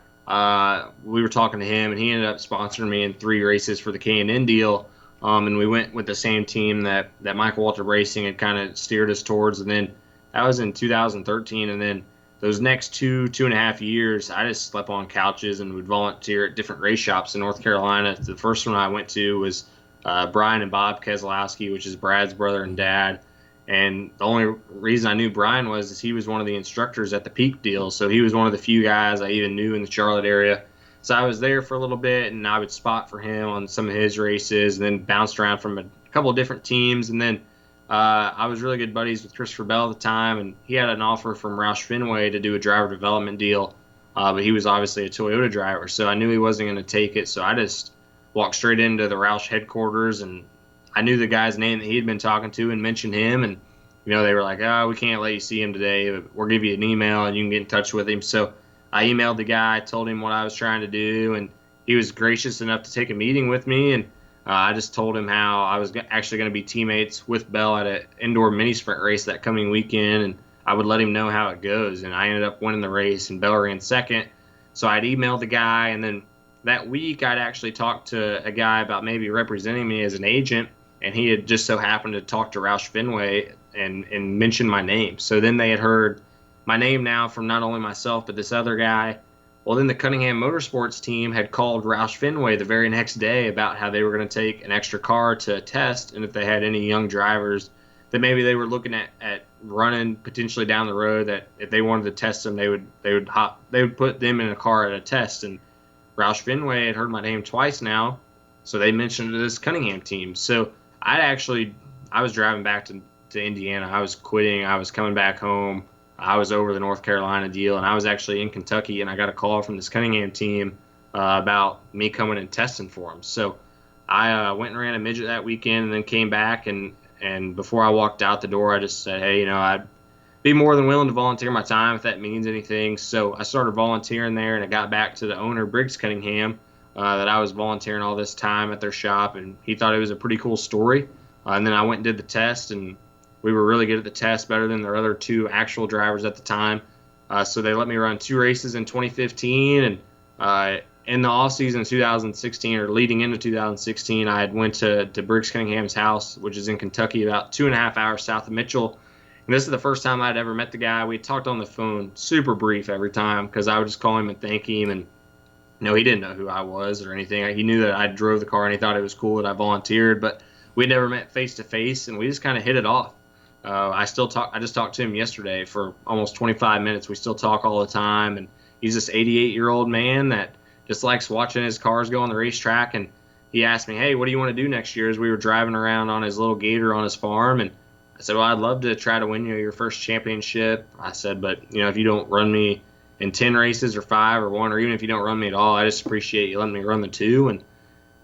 we were talking to him, and he ended up sponsoring me in 3 races for the K&N deal. And we went with the same team that Michael Waltrip Racing had kind of steered us towards. And then that was in 2013. And then those next 2.5 years, I just slept on couches and would volunteer at different race shops in North Carolina. The first one I went to was Brian and Bob Keselowski, which is Brad's brother and dad. And the only reason I knew Brian was he was one of the instructors at the Peak deal. So he was one of the few guys I even knew in the Charlotte area. So I was there for a little bit, and I would spot for him on some of his races, and then bounced around from a couple of different teams. And then I was really good buddies with Christopher Bell at the time, and he had an offer from Roush Fenway to do a driver development deal. But he was obviously a Toyota driver, so I knew he wasn't going to take it. So I just walked straight into the Roush headquarters, and I knew the guy's name that he had been talking to and mentioned him. And, they were like, oh, we can't let you see him today, but we'll give you an email and you can get in touch with him. So I emailed the guy, told him what I was trying to do, and he was gracious enough to take a meeting with me. And I just told him how I was actually going to be teammates with Bell at an indoor mini sprint race that coming weekend, and I would let him know how it goes. And I ended up winning the race, and Bell ran second. So I'd emailed the guy, and then that week I'd actually talked to a guy about maybe representing me as an agent, and he had just so happened to talk to Roush Fenway and mention my name. So then they had heard my name now from not only myself but this other guy. Well, then the Cunningham Motorsports team had called Roush Fenway the very next day about how they were going to take an extra car to a test, and if they had any young drivers that maybe they were looking at running potentially down the road, that if they wanted to test them, they would put them in a car at a test. And Roush Fenway had heard my name twice now, so they mentioned it to this Cunningham team. So I was driving back to Indiana. I was quitting. I was coming back home. I was over the North Carolina deal, and I was actually in Kentucky, and I got a call from this Cunningham team about me coming and testing for them. So I went and ran a midget that weekend and then came back, and before I walked out the door, I just said, hey, I'd be more than willing to volunteer my time if that means anything. So I started volunteering there, and I got back to the owner, Briggs Cunningham, that I was volunteering all this time at their shop, and he thought it was a pretty cool story. And then I went and did the test, and we were really good at the test, better than their other 2 actual drivers at the time. So they let me run 2 races in 2015, and in the off season of 2016, or leading into 2016, I had went to Briggs Cunningham's house, which is in Kentucky, about 2.5 hours south of Mitchell. And this is the first time I'd ever met the guy. We talked on the phone, super brief every time, because I would just call him and thank him. And he didn't know who I was or anything. He knew that I drove the car, and he thought it was cool that I volunteered, but we never met face to face, and we just kind of hit it off. I just talked to him yesterday for almost 25 minutes. We still talk all the time, and he's this 88-year-old man that just likes watching his cars go on the racetrack. And he asked me, hey, what do you want to do next year? As we were driving around on his little gator on his farm, and I said, well, I'd love to try to win your first championship. I said, but if you don't run me in 10 races or 5 or 1, or even if you don't run me at all, I just appreciate you letting me run the 2. And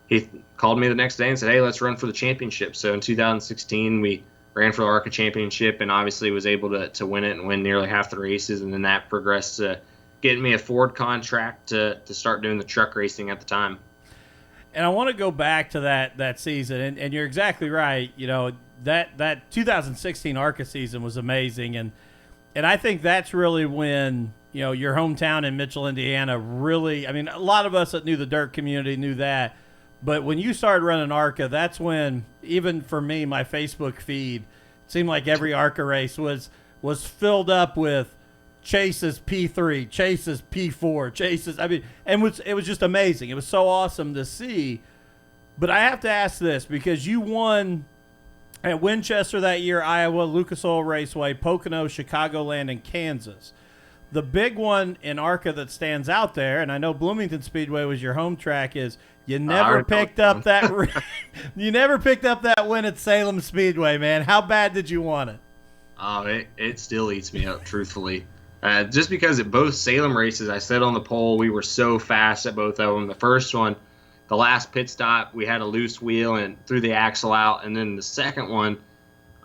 he called me the next day and said, hey, let's run for the championship. So in 2016, we ran for the ARCA championship and obviously was able to win it and win nearly half the races. And then that progressed to getting me a Ford contract to start doing the truck racing at the time. And I want to go back to that season, and you're exactly right. That 2016 ARCA season was amazing, and I think that's really when your hometown in Mitchell, Indiana, really. I mean, a lot of us that knew the dirt community knew that, but when you started running ARCA, that's when, even for me, my Facebook feed seemed like every ARCA race was filled up with Chase's P3, Chase's P4, Chase's. I mean, and it was just amazing. It was so awesome to see. But I have to ask this, because you won at Winchester that year, Iowa, Lucas Oil Raceway, Pocono, Chicagoland, and Kansas. The big one in ARCA that stands out there, and I know Bloomington Speedway was your home track, is you never picked up that you never picked up that win at Salem Speedway, man. How bad did you want it? Oh, it still eats me up, truthfully. Just because at both Salem races, I said on the pole, we were so fast at both of them. The first one, the last pit stop, we had a loose wheel and threw the axle out. And then the second one,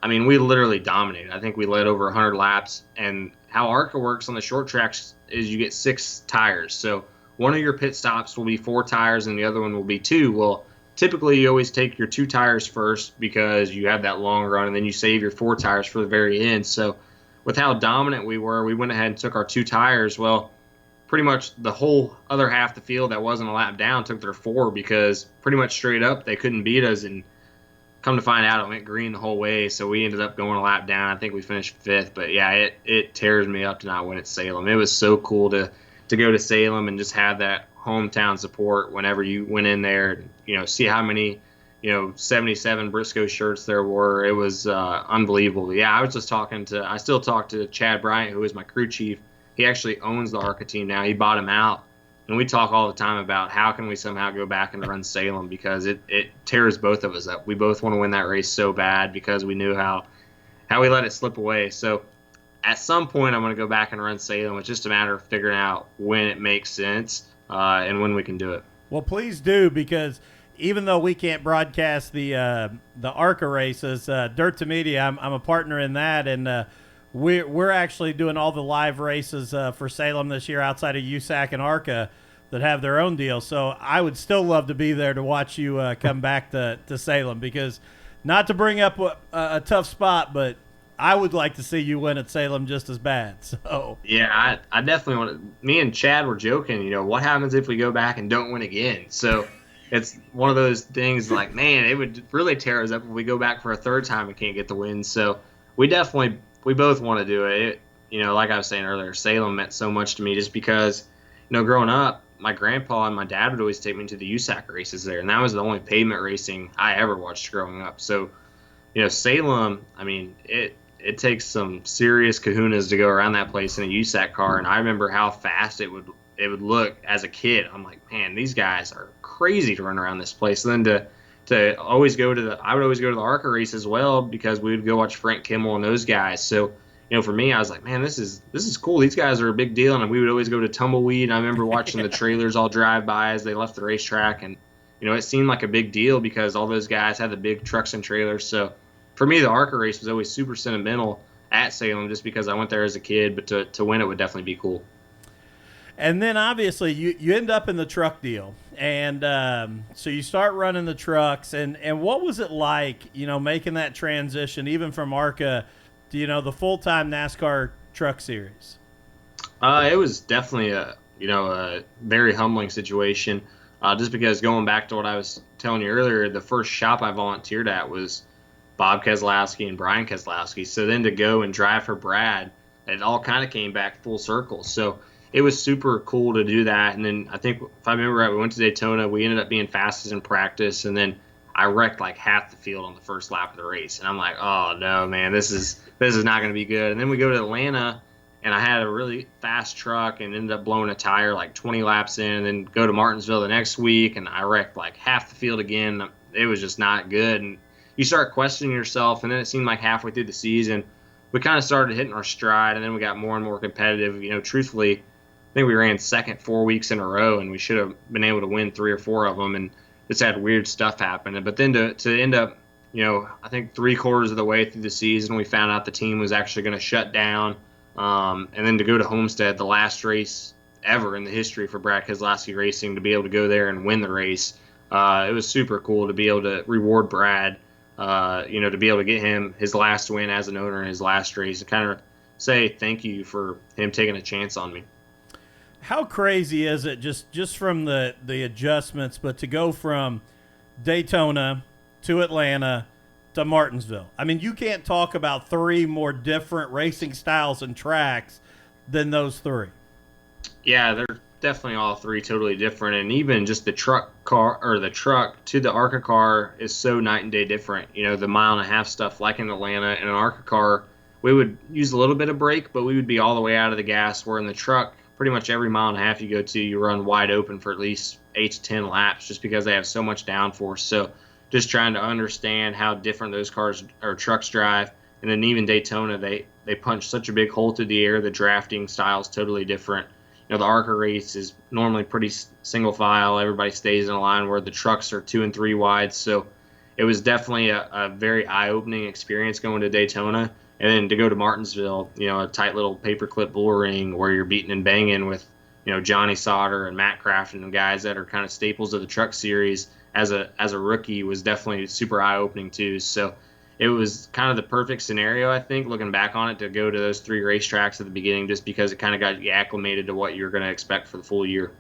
I mean, we literally dominated. I think we led over 100 laps. And how ARCA works on the short tracks is you get 6 tires. So one of your pit stops will be 4 tires and the other one will be 2. Well, typically you always take your 2 tires first because you have that long run, and then you save your 4 tires for the very end. So with how dominant we were, we went ahead and took our 2 tires. Well, pretty much the whole other half the field that wasn't a lap down took their 4, because pretty much straight up they couldn't beat us. And come to find out, it went green the whole way, so we ended up going a lap down. I think we finished 5th. But yeah, it tears me up to not win at Salem. It was so cool to go to Salem and just have that hometown support whenever you went in there. See how many 77 Briscoe shirts there were. It was unbelievable. Yeah, I still talk to Chad Bryant, who is my crew chief. He actually owns the ARCA team now. He bought him out. And we talk all the time about how can we somehow go back and run Salem, because it tears both of us up. We both want to win that race so bad because we knew how we let it slip away. So at some point I'm going to go back and run Salem. It's just a matter of figuring out when it makes sense and when we can do it. Well, please do, because even though we can't broadcast the ARCA races, Dirt to Media, I'm a partner in that, and we're actually doing all the live races for Salem this year outside of USAC and ARCA that have their own deal. So I would still love to be there to watch you come back to Salem, because not to bring up a tough spot, but I would like to see you win at Salem just as bad. So yeah, I definitely want to. Me and Chad were joking, what happens if we go back and don't win again? So it's one of those things like, man, it would really tear us up if we go back for a 3rd time and can't get the win. So we both want to do it. Like I was saying earlier, Salem meant so much to me just because, growing up, my grandpa and my dad would always take me to the USAC races there, and that was the only pavement racing I ever watched growing up. So, Salem, I mean, it takes some serious kahunas to go around that place in a USAC car, and I remember how fast it would look as a kid. I'm like, man, these guys are crazy to run around this place. And then I would always go to the ARCA race as well, because we would go watch Frank Kimmel and those guys. So, for me, I was like, man, this is cool. These guys are a big deal. And we would always go to Tumbleweed. And I remember watching the trailers all drive by as they left the racetrack. And, it seemed like a big deal because all those guys had the big trucks and trailers. So for me, the ARCA race was always super sentimental at Salem, just because I went there as a kid. But to win it would definitely be cool. And then obviously you end up in the truck deal, and so you start running the trucks. And what was it like, making that transition even from ARCA to the full-time NASCAR Truck Series? It was definitely a very humbling situation, just because going back to what I was telling you earlier, the first shop I volunteered at was Bob Keselowski and Brian Keselowski. So then to go and drive for Brad, it all kind of came back full circle. So it was super cool to do that. And then I think, if I remember right, we went to Daytona. We ended up being fastest in practice, and then I wrecked like half the field on the first lap of the race. And I'm like, oh no, man, this is not going to be good. And then we go to Atlanta, and I had a really fast truck and ended up blowing a tire like 20 laps in. And then go to Martinsville the next week, and I wrecked like half the field again. It was just not good. And you start questioning yourself. And then it seemed like halfway through the season, we kind of started hitting our stride, and then we got more and more competitive. Truthfully, I think we ran second 4 weeks in a row, and we should have been able to win 3 or 4 of them, and just had weird stuff happen. But then to end up, I think 3/4 of the way through the season, we found out the team was actually going to shut down. And then to go to Homestead, the last race ever in the history for Brad Keselowski Racing, to be able to go there and win the race, it was super cool to be able to reward Brad, to be able to get him his last win as an owner in his last race, and kind of say thank you for him taking a chance on me. How crazy is it just from the adjustments, but to go from Daytona to Atlanta to Martinsville? I mean, you can't talk about 3 more different racing styles and tracks than those 3. Yeah, they're definitely all 3 totally different, and even just the truck to the ARCA car is so night and day different. The 1.5 mile stuff, like in Atlanta, in an ARCA car, we would use a little bit of brake, but we would be all the way out of the gas, where in the truck, pretty much every 1.5 mile you go to, you run wide open for at least 8 to 10 laps, just because they have so much downforce. So just trying to understand how different those cars or trucks drive. And then even Daytona, they punch such a big hole through the air. The drafting style is totally different. The ARCA race is normally pretty single file. Everybody stays in a line, where the trucks are 2 and 3 wide. So it was definitely a very eye-opening experience going to Daytona. And then to go to Martinsville, a tight little paperclip bull ring where you're beating and banging with, Johnny Sauter and Matt Crafton and guys that are kind of staples of the truck series as a rookie, was definitely super eye-opening too. So it was kind of the perfect scenario, I think, looking back on it, to go to those 3 racetracks at the beginning, just because it kind of got you acclimated to what you're going to expect for the full year.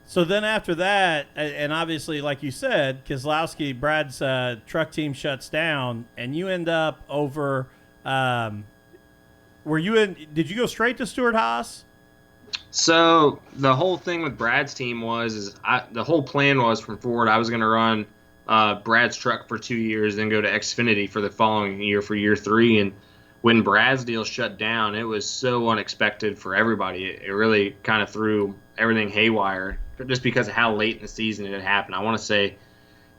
So then after that, and obviously, like you said, Keselowski, Brad's truck team shuts down, and you end up over did you go straight to Stewart-Haas? So the whole thing with Brad's team the whole plan was from Ford, I was going to run Brad's truck for 2 years, then go to Xfinity for the following year for year 3. And when Brad's deal shut down, it was so unexpected for everybody. It really kind of threw everything haywire, just because of how late in the season it had happened. I want to say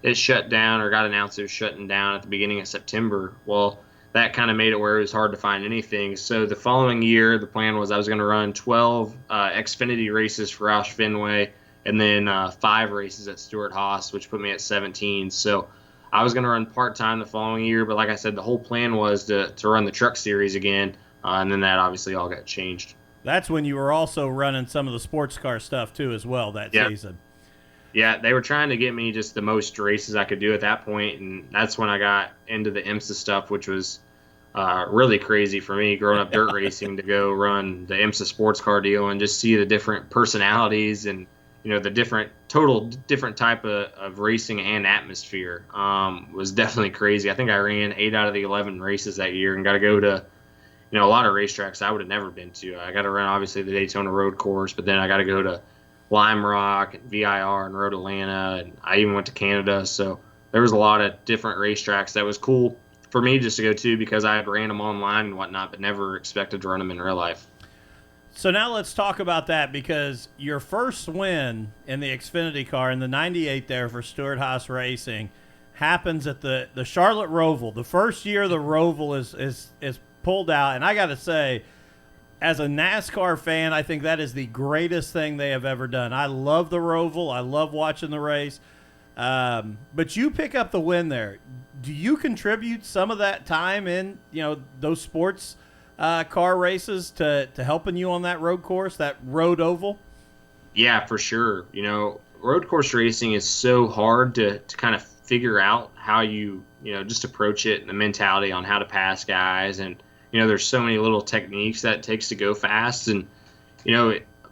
it shut down, or got announced it was shutting down at the beginning of September. Well, that kind of made it where it was hard to find anything. So the following year, the plan was I was going to run 12 Xfinity races for Roush Fenway, and then 5 races at Stewart-Haas, which put me at 17. So I was going to run part-time the following year, but like I said, the whole plan was to run the truck series again, and then that obviously all got changed. That's when you were also running some of the sports car stuff too as well that season. Yeah, they were trying to get me just the most races I could do at that point, and that's when I got into the IMSA stuff, which was really crazy for me, growing up dirt racing, to go run the IMSA sports car deal and just see the different personalities and the total different type of racing and atmosphere. Was definitely crazy. I think I ran 8 out of the 11 races that year, and got to go to a lot of racetracks I would have never been to. I got to run obviously the Daytona road course, but then I got to go to Lime Rock and VIR and Road Atlanta, and I even went to Canada. So there was a lot of different racetracks that was cool for me just to go to, because I had ran them online and whatnot, but never expected to run them in real life. So now let's talk about that, because your first win in the Xfinity car in the 98 there for Stewart-Haas Racing happens at the Charlotte Roval. The first year the Roval is pulled out, and I got to say, as a NASCAR fan, I think that is the greatest thing they have ever done. I love the Roval. I love watching the race. But you pick up the win there. Do you contribute some of that time in those sports car races to helping you on that road course, that road oval? Yeah, for sure. Road course racing is so hard to kind of figure out how you just approach it, and the mentality on how to pass guys, and there's so many little techniques that it takes to go fast. And,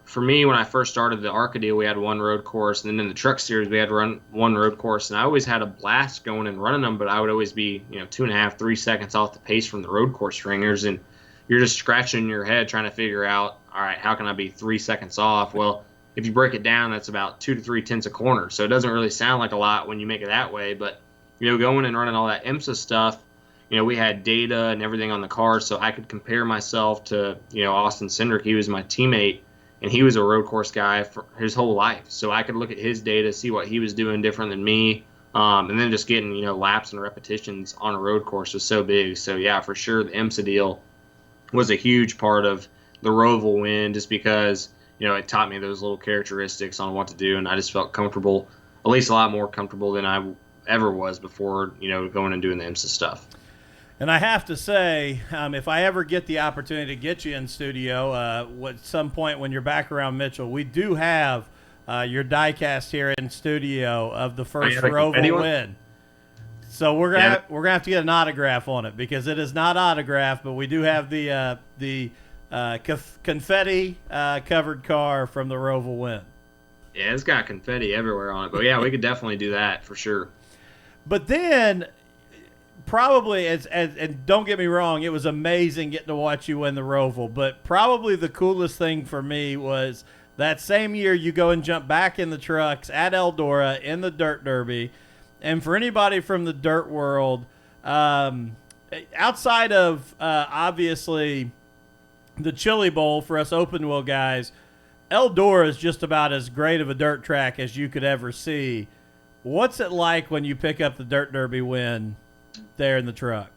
for me, when I first started the ARCA deal, we had one road course, and then in the truck series, we had run one road course. And I always had a blast going and running them, but I would always be, 2.5, 3 seconds off the pace from the road course stringers. And you're just scratching your head trying to figure out, all right, how can I be 3 seconds off? Well, if you break it down, that's about 2 to 3 tenths a corner. So it doesn't really sound like a lot when you make it that way. But, going and running all that IMSA stuff, we had data and everything on the car, so I could compare myself to, Austin Cindric. He was my teammate, and he was a road course guy for his whole life. So I could look at his data, see what he was doing different than me, And then just getting, laps and repetitions on a road course was so big. So, yeah, for sure, the IMSA deal was a huge part of the Roval win just because, it taught me those little characteristics on what to do. And I just felt comfortable, at least a lot more comfortable than I ever was before, going and doing the IMSA stuff. And I have to say, if I ever get the opportunity to get you in studio at some point when you're back around Mitchell, we do have your diecast here in studio of the first Roval win. So we're gonna have to get an autograph on it because it is not autographed, but we do have the confetti covered car from the Roval win. Yeah, it's got confetti everywhere on it, but yeah, we could definitely do that for sure. But then, probably and don't get me wrong, it was amazing getting to watch you win the Roval. But probably the coolest thing for me was that same year you go and jump back in the trucks at Eldora in the Dirt Derby. And for anybody from the dirt world, outside of obviously the Chili Bowl for us open wheel guys, Eldora is just about as great of a dirt track as you could ever see. What's it like when you pick up the Dirt Derby win there in the truck?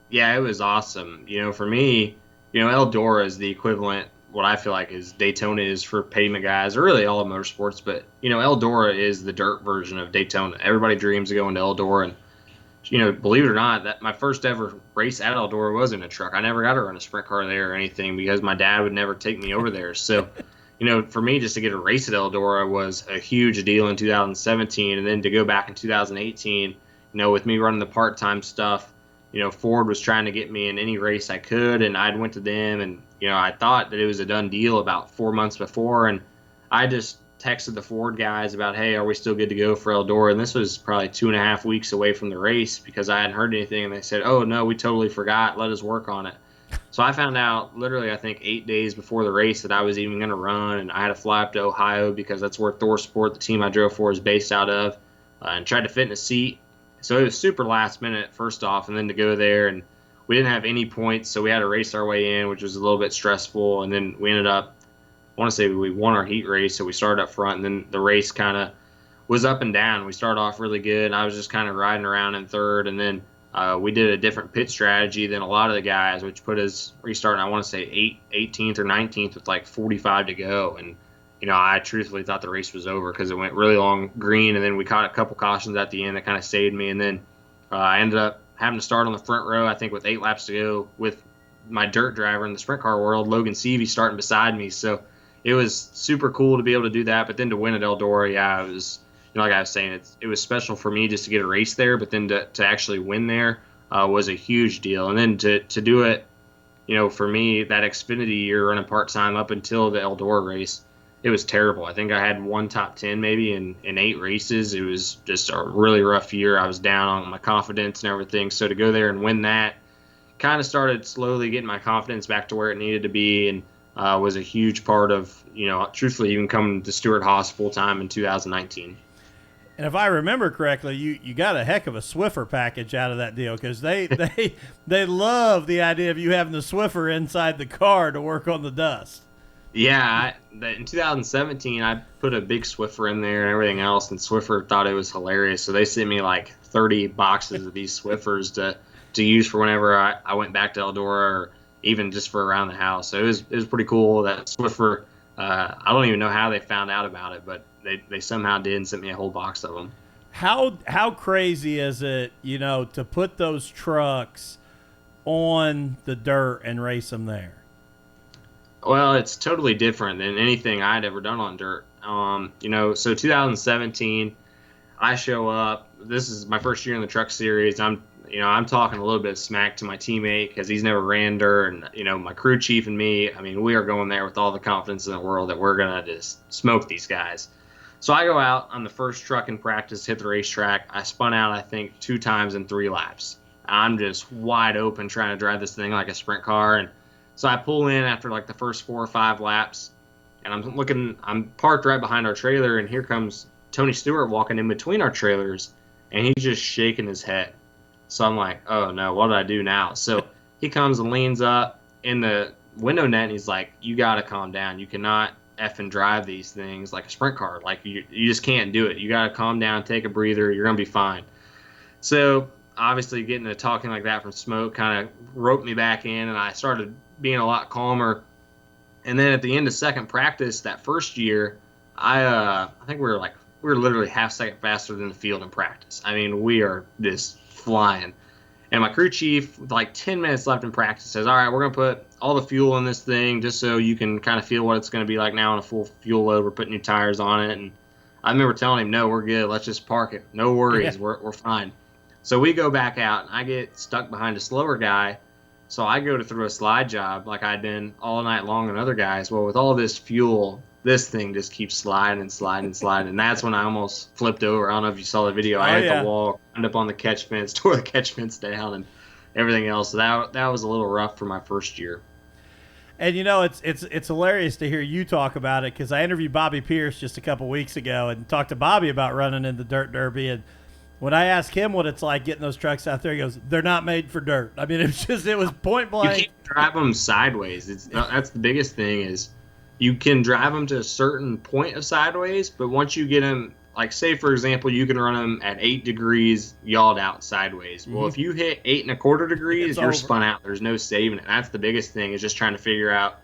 Yeah, it was awesome. For me, Eldora is the equivalent, what I feel like is Daytona is for pavement guys, or really all of motorsports. But, Eldora is the dirt version of Daytona. Everybody dreams of going to Eldora. And, believe it or not, that my first ever race at Eldora was in a truck. I never got to run a sprint car there or anything because my dad would never take me over there. So, for me just to get a race at Eldora was a huge deal in 2017. And then to go back in 2018, with me running the part-time stuff, Ford was trying to get me in any race I could, and I went to them, and, I thought that it was a done deal about 4 months before, and I just texted the Ford guys about, hey, are we still good to go for Eldora? And this was probably 2.5 weeks away from the race because I hadn't heard anything, and they said, oh, no, we totally forgot. Let us work on it. So I found out literally, I think, 8 days before the race that I was even going to run, and I had to fly up to Ohio because that's where Thor Sport, the team I drove for, is based out of, and tried to fit in a seat. So it was super last minute, first off, and then to go there, and we didn't have any points, so we had to race our way in, which was a little bit stressful, and then we ended up, I want to say we won our heat race, so we started up front, and then the race kind of was up and down. We started off really good. I was just kind of riding around in third, and then we did a different pit strategy than a lot of the guys, which put us restarting, I want to say 18th or 19th with like 45 to go, and I truthfully thought the race was over because it went really long green, and then we caught a couple cautions at the end that kind of saved me. And then I ended up having to start on the front row, I think, with 8 laps to go with my dirt driver in the sprint car world, Logan Seavey, starting beside me. So it was super cool to be able to do that. But then to win at Eldora, yeah, it was, like I was saying, it was special for me just to get a race there. But then to actually win there was a huge deal. And then to do it, for me, that Xfinity year running part-time up until the Eldora race, it was terrible. I think I had one top 10 maybe in 8 races. It was just a really rough year. I was down on my confidence and everything. So to go there and win that kind of started slowly getting my confidence back to where it needed to be, and was a huge part of, truthfully, even coming to Stewart-Haas full-time in 2019. And if I remember correctly, you got a heck of a Swiffer package out of that deal because they love the idea of you having the Swiffer inside the car to work on the dust. Yeah, in 2017, I put a big Swiffer in there and everything else, and Swiffer thought it was hilarious. So they sent me like 30 boxes of these Swiffers to use for whenever I went back to Eldora, or even just for around the house. So it was pretty cool. That Swiffer, I don't even know how they found out about it, but they somehow did and sent me a whole box of them. How crazy is it, to put those trucks on the dirt and race them there? Well, it's totally different than anything I'd ever done on dirt. So 2017, I show up. This is my first year in the truck series. I'm talking a little bit of smack to my teammate because he's never ran dirt, and my crew chief and me. I mean, we are going there with all the confidence in the world that we're gonna just smoke these guys. So I go out on the first truck in practice, hit the racetrack. I spun out, I think, 2 times in 3 laps. I'm just wide open trying to drive this thing like a sprint car, and so I pull in after like the first 4 or 5 laps, and I'm parked right behind our trailer, and here comes Tony Stewart walking in between our trailers, and he's just shaking his head. So I'm like, oh no, what did I do now? So he comes and leans up in the window net, and he's like, you got to calm down. You cannot effing drive these things like a sprint car. Like you just can't do it. You got to calm down, take a breather. You're gonna be fine. So obviously, getting to talking like that from Smoke kind of roped me back in, and I started being a lot calmer. And then at the end of second practice that first year, I think we were literally half second faster than the field in practice. I mean, we are just flying. And my crew chief, with like 10 minutes left in practice, says, all right, we're going to put all the fuel in this thing just so you can kind of feel what it's going to be like now on a full fuel load. We're putting new tires on it. And I remember telling him, no, we're good. Let's just park it. No worries. Yeah. We're fine. So we go back out, and I get stuck behind a slower guy. So I go to throw a slide job like I'd been all night long on other guys. Well, with all this fuel, this thing just keeps sliding and sliding and sliding. And that's when I almost flipped over. I don't know if you saw the video. I hit the wall, climbed up on the catch fence, tore the catch fence down, and everything else. So that was a little rough for my first year. And, you know, it's hilarious to hear you talk about it because I interviewed Bobby Pierce just a couple weeks ago and talked to Bobby about running in the Dirt Derby. And when I asked him what it's like getting those trucks out there, he goes, they're not made for dirt. I mean, it was point blank. You can't drive them sideways. That's the biggest thing is you can drive them to a certain point of sideways, but once you get them, like say, for example, you can run them at 8 degrees yawed out sideways. Mm-hmm. Well, if you hit 8 1/4 degrees, It's you're over. spun out. There's no saving it. That's the biggest thing is just trying to figure out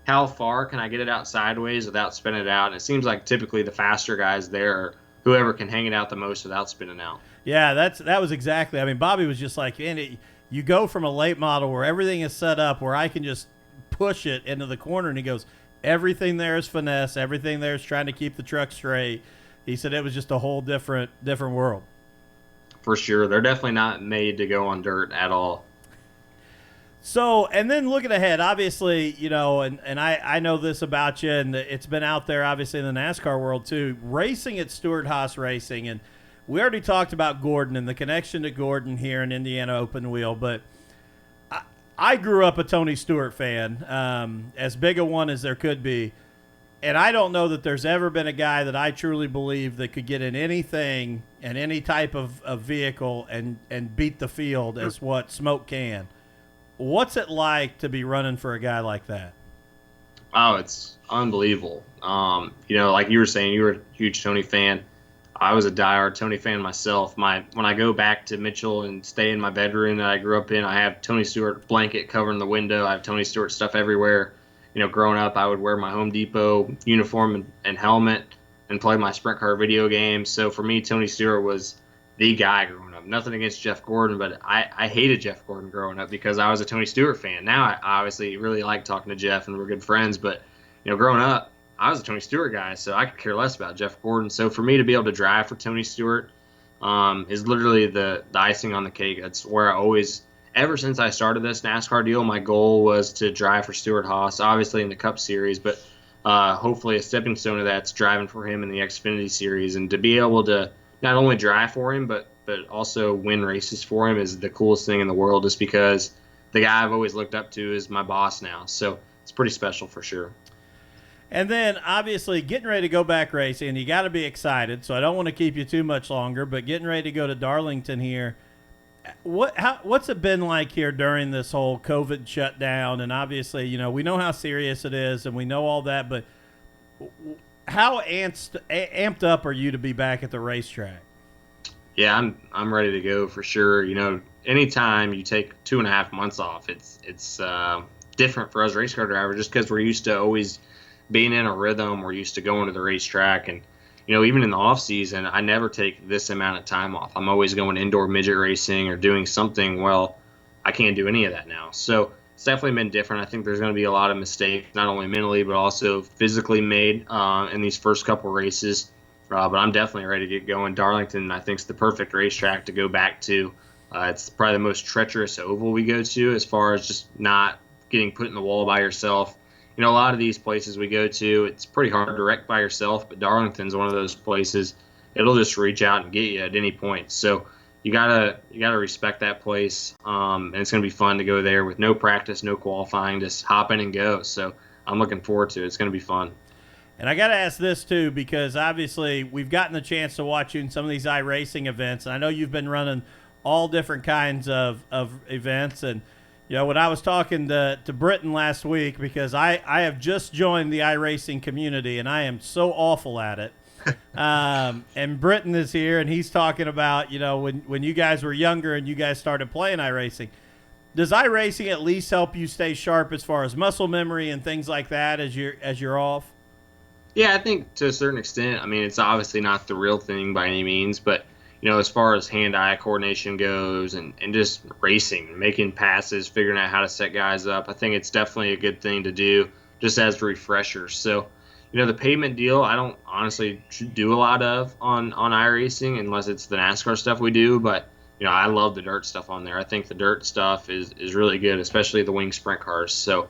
how far can I get it out sideways without spinning it out. And it seems like typically the faster guys there are whoever can hang it out the most without spinning out. Yeah, that was exactly. I mean, Bobby was just like, man, you go from a late model where everything is set up where I can just push it into the corner, and he goes, everything there is finesse, everything there is trying to keep the truck straight. He said it was just a whole different world. For sure, they're definitely not made to go on dirt at all. So, and then looking ahead, obviously, you know, and I know this about you, and it's been out there, obviously, in the NASCAR world, too, racing at Stewart-Haas Racing. And we already talked about Gordon and the connection to Gordon here in Indiana Open Wheel, but I grew up a Tony Stewart fan, as big a one as there could be. And I don't know that there's ever been a guy that I truly believe that could get in anything and any type of vehicle and beat the field as what Smoke can. What's it like to be running for a guy like that? Oh, it's unbelievable. You know, like you were saying, you were a huge Tony fan. I was a diehard Tony fan myself. When I go back to Mitchell and stay in my bedroom that I grew up in, I have Tony Stewart blanket covering the window. I have Tony Stewart stuff everywhere. You know, growing up, I would wear my Home Depot uniform and helmet and play my sprint car video games. So for me, Tony Stewart was the guy growing up. Nothing against Jeff Gordon, but I hated Jeff Gordon growing up because I was a Tony Stewart fan. Now I obviously really like talking to Jeff and we're good friends, but you know, growing up, I was a Tony Stewart guy, so I could care less about Jeff Gordon. So for me to be able to drive for Tony Stewart is literally the icing on the cake. That's where I always, ever since I started this NASCAR deal, my goal was to drive for Stewart-Haas, obviously in the Cup Series, but hopefully a stepping stone to that's driving for him in the Xfinity Series. And to be able to not only drive for him, but also win races for him is the coolest thing in the world, just because the guy I've always looked up to is my boss now. So it's pretty special for sure. And then, obviously, getting ready to go back racing, you got to be excited, so I don't want to keep you too much longer, but getting ready to go to Darlington here, what's it been like here during this whole COVID shutdown? And obviously, you know, we know how serious it is, and we know all that, but how amped up are you to be back at the racetrack? Yeah, I'm ready to go for sure. You know, anytime you take 2.5 months off, it's different for us race car drivers just because we're used to always being in a rhythm. We're used to going to the racetrack, and you know, even in the off season, I never take this amount of time off. I'm always going indoor midget racing or doing something. Well, I can't do any of that now, so it's definitely been different. I think there's going to be a lot of mistakes, not only mentally but also physically made in these first couple races. But I'm definitely ready to get going. Darlington, I think, is the perfect racetrack to go back to. It's probably the most treacherous oval we go to as far as just not getting put in the wall by yourself. You know, a lot of these places we go to, it's pretty hard to wreck by yourself, but Darlington's one of those places. It'll just reach out and get you at any point. So you gotta respect that place, and it's gonna be fun to go there with no practice, no qualifying, just hop in and go. So I'm looking forward to it. It's gonna be fun. And I got to ask this, too, because obviously we've gotten the chance to watch you in some of these iRacing events, and I know you've been running all different kinds of events, and You know, when I was talking to Britton last week, because I have just joined the iRacing community and I am so awful at it. And Britton is here and he's talking about, you know, when you guys were younger and you guys started playing iRacing. Does iRacing at least help you stay sharp as far as muscle memory and things like that as you're off? Yeah, I think to a certain extent. I mean, it's obviously not the real thing by any means, but you know, as far as hand-eye coordination goes and just racing, making passes, figuring out how to set guys up, I think it's definitely a good thing to do just as a refresher. So, you know, the pavement deal, I don't honestly do a lot of on iRacing unless it's the NASCAR stuff we do, but, you know, I love the dirt stuff on there. I think the dirt stuff is really good, especially the wing sprint cars. So,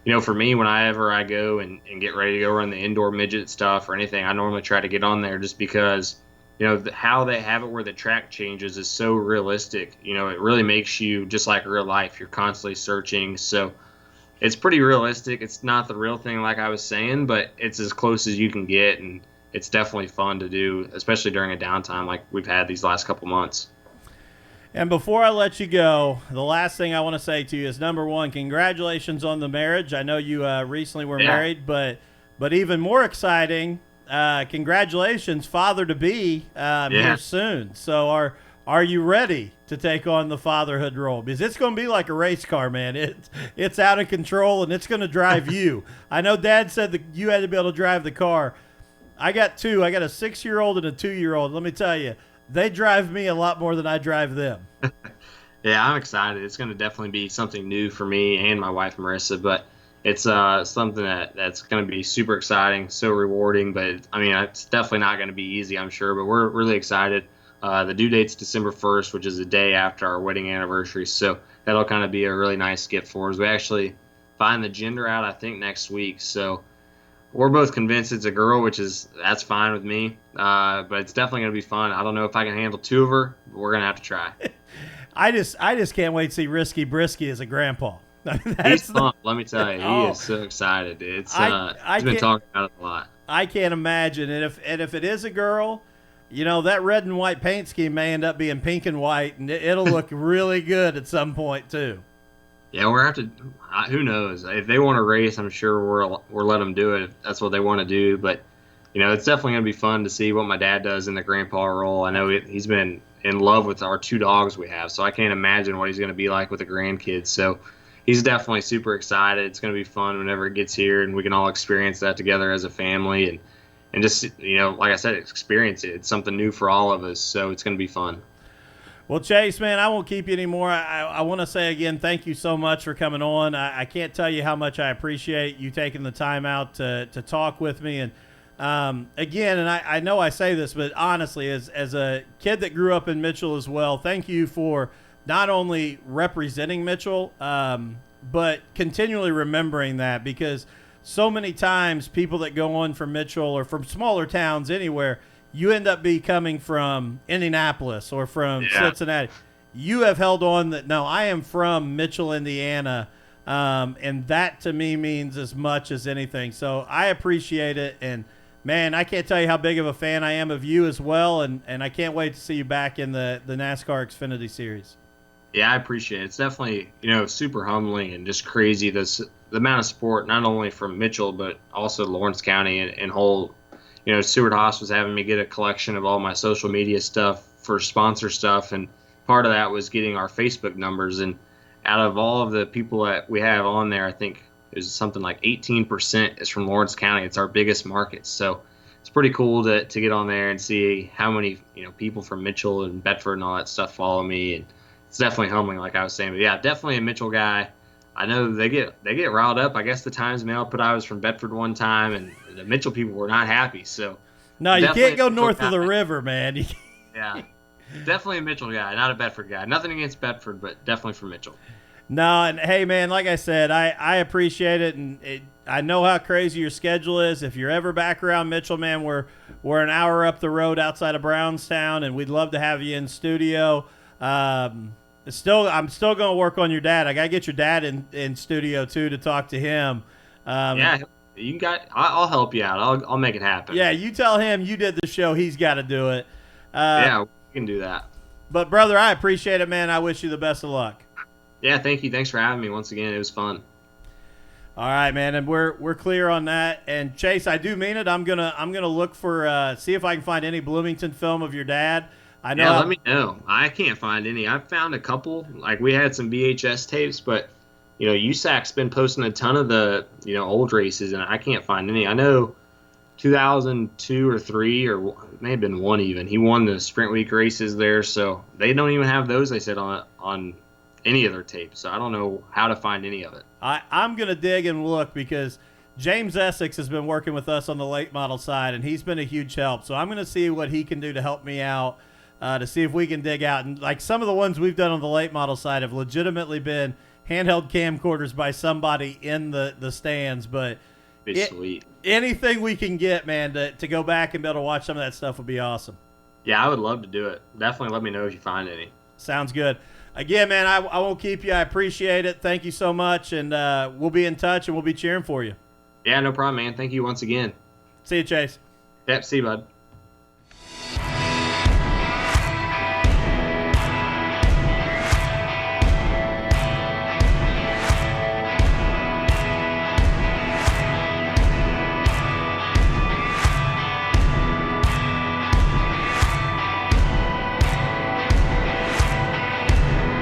you know, for me, whenever I go and get ready to go run the indoor midget stuff or anything, I normally try to get on there just because – you know, how they have it where the track changes is so realistic. You know, it really makes you just like real life. You're constantly searching. So it's pretty realistic. It's not the real thing like I was saying, but it's as close as you can get. And it's definitely fun to do, especially during a downtime like we've had these last couple months. And before I let you go, the last thing I want to say to you is, number one, congratulations on the marriage. I know you recently were married, but even more exciting, congratulations, father-to-be here soon. So are you ready to take on the fatherhood role? Because it's going to be like a race car, man. It's out of control, and it's going to drive you. I know Dad said that you had to be able to drive the car. I got two. I got a 6-year-old and a 2-year-old. Let me tell you, they drive me a lot more than I drive them. Yeah, I'm excited. It's going to definitely be something new for me and my wife, Marissa, but it's something that's going to be super exciting, so rewarding. But I mean, it's definitely not going to be easy, I'm sure. But we're really excited. The due date's December 1st, which is the day after our wedding anniversary. So that'll kind of be a really nice gift for us. We actually find the gender out, I think, next week. So we're both convinced it's a girl, that's fine with me. But it's definitely going to be fun. I don't know if I can handle 2 of her, but we're going to have to try. I just can't wait to see Risky Brisky as a grandpa. He's pumped, let me tell you. He is so excited. He's been talking about it a lot. I can't imagine. And if it is a girl, you know, that red and white paint scheme may end up being pink and white, and it'll look really good at some point too. Yeah, we're have to. Who knows? If they want to race, I'm sure we're let them do it if that's what they want to do. But you know, it's definitely going to be fun to see what my dad does in the grandpa role. I know he's been in love with our 2 dogs we have, so I can't imagine what he's going to be like with the grandkids. So he's definitely super excited. It's going to be fun whenever it gets here, and we can all experience that together as a family and just, you know, like I said, experience it. It's something new for all of us, so it's going to be fun. Well, Chase, man, I won't keep you anymore. I want to say again, thank you so much for coming on. I can't tell you how much I appreciate you taking the time out to talk with me. And again, and I know I say this, but honestly, as a kid that grew up in Mitchell as well, thank you for not only representing Mitchell, but continually remembering that, because so many times people that go on from Mitchell or from smaller towns anywhere, you end up coming from Indianapolis or from Cincinnati. You have held on that, no, I am from Mitchell, Indiana, and that to me means as much as anything. So I appreciate it, and man, I can't tell you how big of a fan I am of you as well, and I can't wait to see you back in the NASCAR Xfinity Series. Yeah, I appreciate it. It's definitely, you know, super humbling and just crazy the amount of support, not only from Mitchell, but also Lawrence County and whole. You know, Stewart-Haas was having me get a collection of all my social media stuff for sponsor stuff, and part of that was getting our Facebook numbers. And out of all of the people that we have on there, I think there's something like 18% is from Lawrence County. It's our biggest market. So it's pretty cool to get on there and see how many, you know, people from Mitchell and Bedford and all that stuff follow me. And it's definitely humbling, like I was saying. But yeah, definitely a Mitchell guy. I know they get riled up. I guess the Times-Mail put I was from Bedford one time, and the Mitchell people were not happy. So no, you can't go north of the river, man. Yeah, definitely a Mitchell guy, not a Bedford guy. Nothing against Bedford, but definitely from Mitchell. No, and hey, man, like I said, I appreciate it, and I know how crazy your schedule is. If you're ever back around Mitchell, man, we're an hour up the road outside of Brownstown, and we'd love to have you in studio. I'm still going to work on your dad. I got to get your dad in studio too to talk to him. Yeah, I'll help you out. I'll make it happen. Yeah, you tell him you did the show. He's got to do it. Yeah, we can do that. But brother, I appreciate it, man. I wish you the best of luck. Yeah, thank you. Thanks for having me once again. It was fun. All right, man, and we're clear on that. And Chase, I do mean it. I'm gonna look for see if I can find any Bloomington film of your dad. I know. Yeah, let me know. I can't find any. I've found a couple. Like we had some VHS tapes, but USAC's been posting a ton of the old races, and I can't find any. I know 2002 or 3 or it may have been 1 even. He won the Sprint Week races there, so they don't even have those. They said on any of their tapes, so I don't know how to find any of it. I'm going to dig and look because James Essex has been working with us on the late model side, and he's been a huge help. So I'm going to see what he can do to help me out to see if we can dig out. And like some of the ones we've done on the late model side have legitimately been handheld camcorders by somebody in the stands. But It's sweet. Anything we can get, man, to go back and be able to watch some of that stuff would be awesome. Yeah, I would love to do it. Definitely let me know if you find any. Sounds good. Again, man, I won't keep you. I appreciate it. Thank you so much, and we'll be in touch, and we'll be cheering for you. Yeah, no problem, man. Thank you once again. See you, Chase. Yep, see you, bud.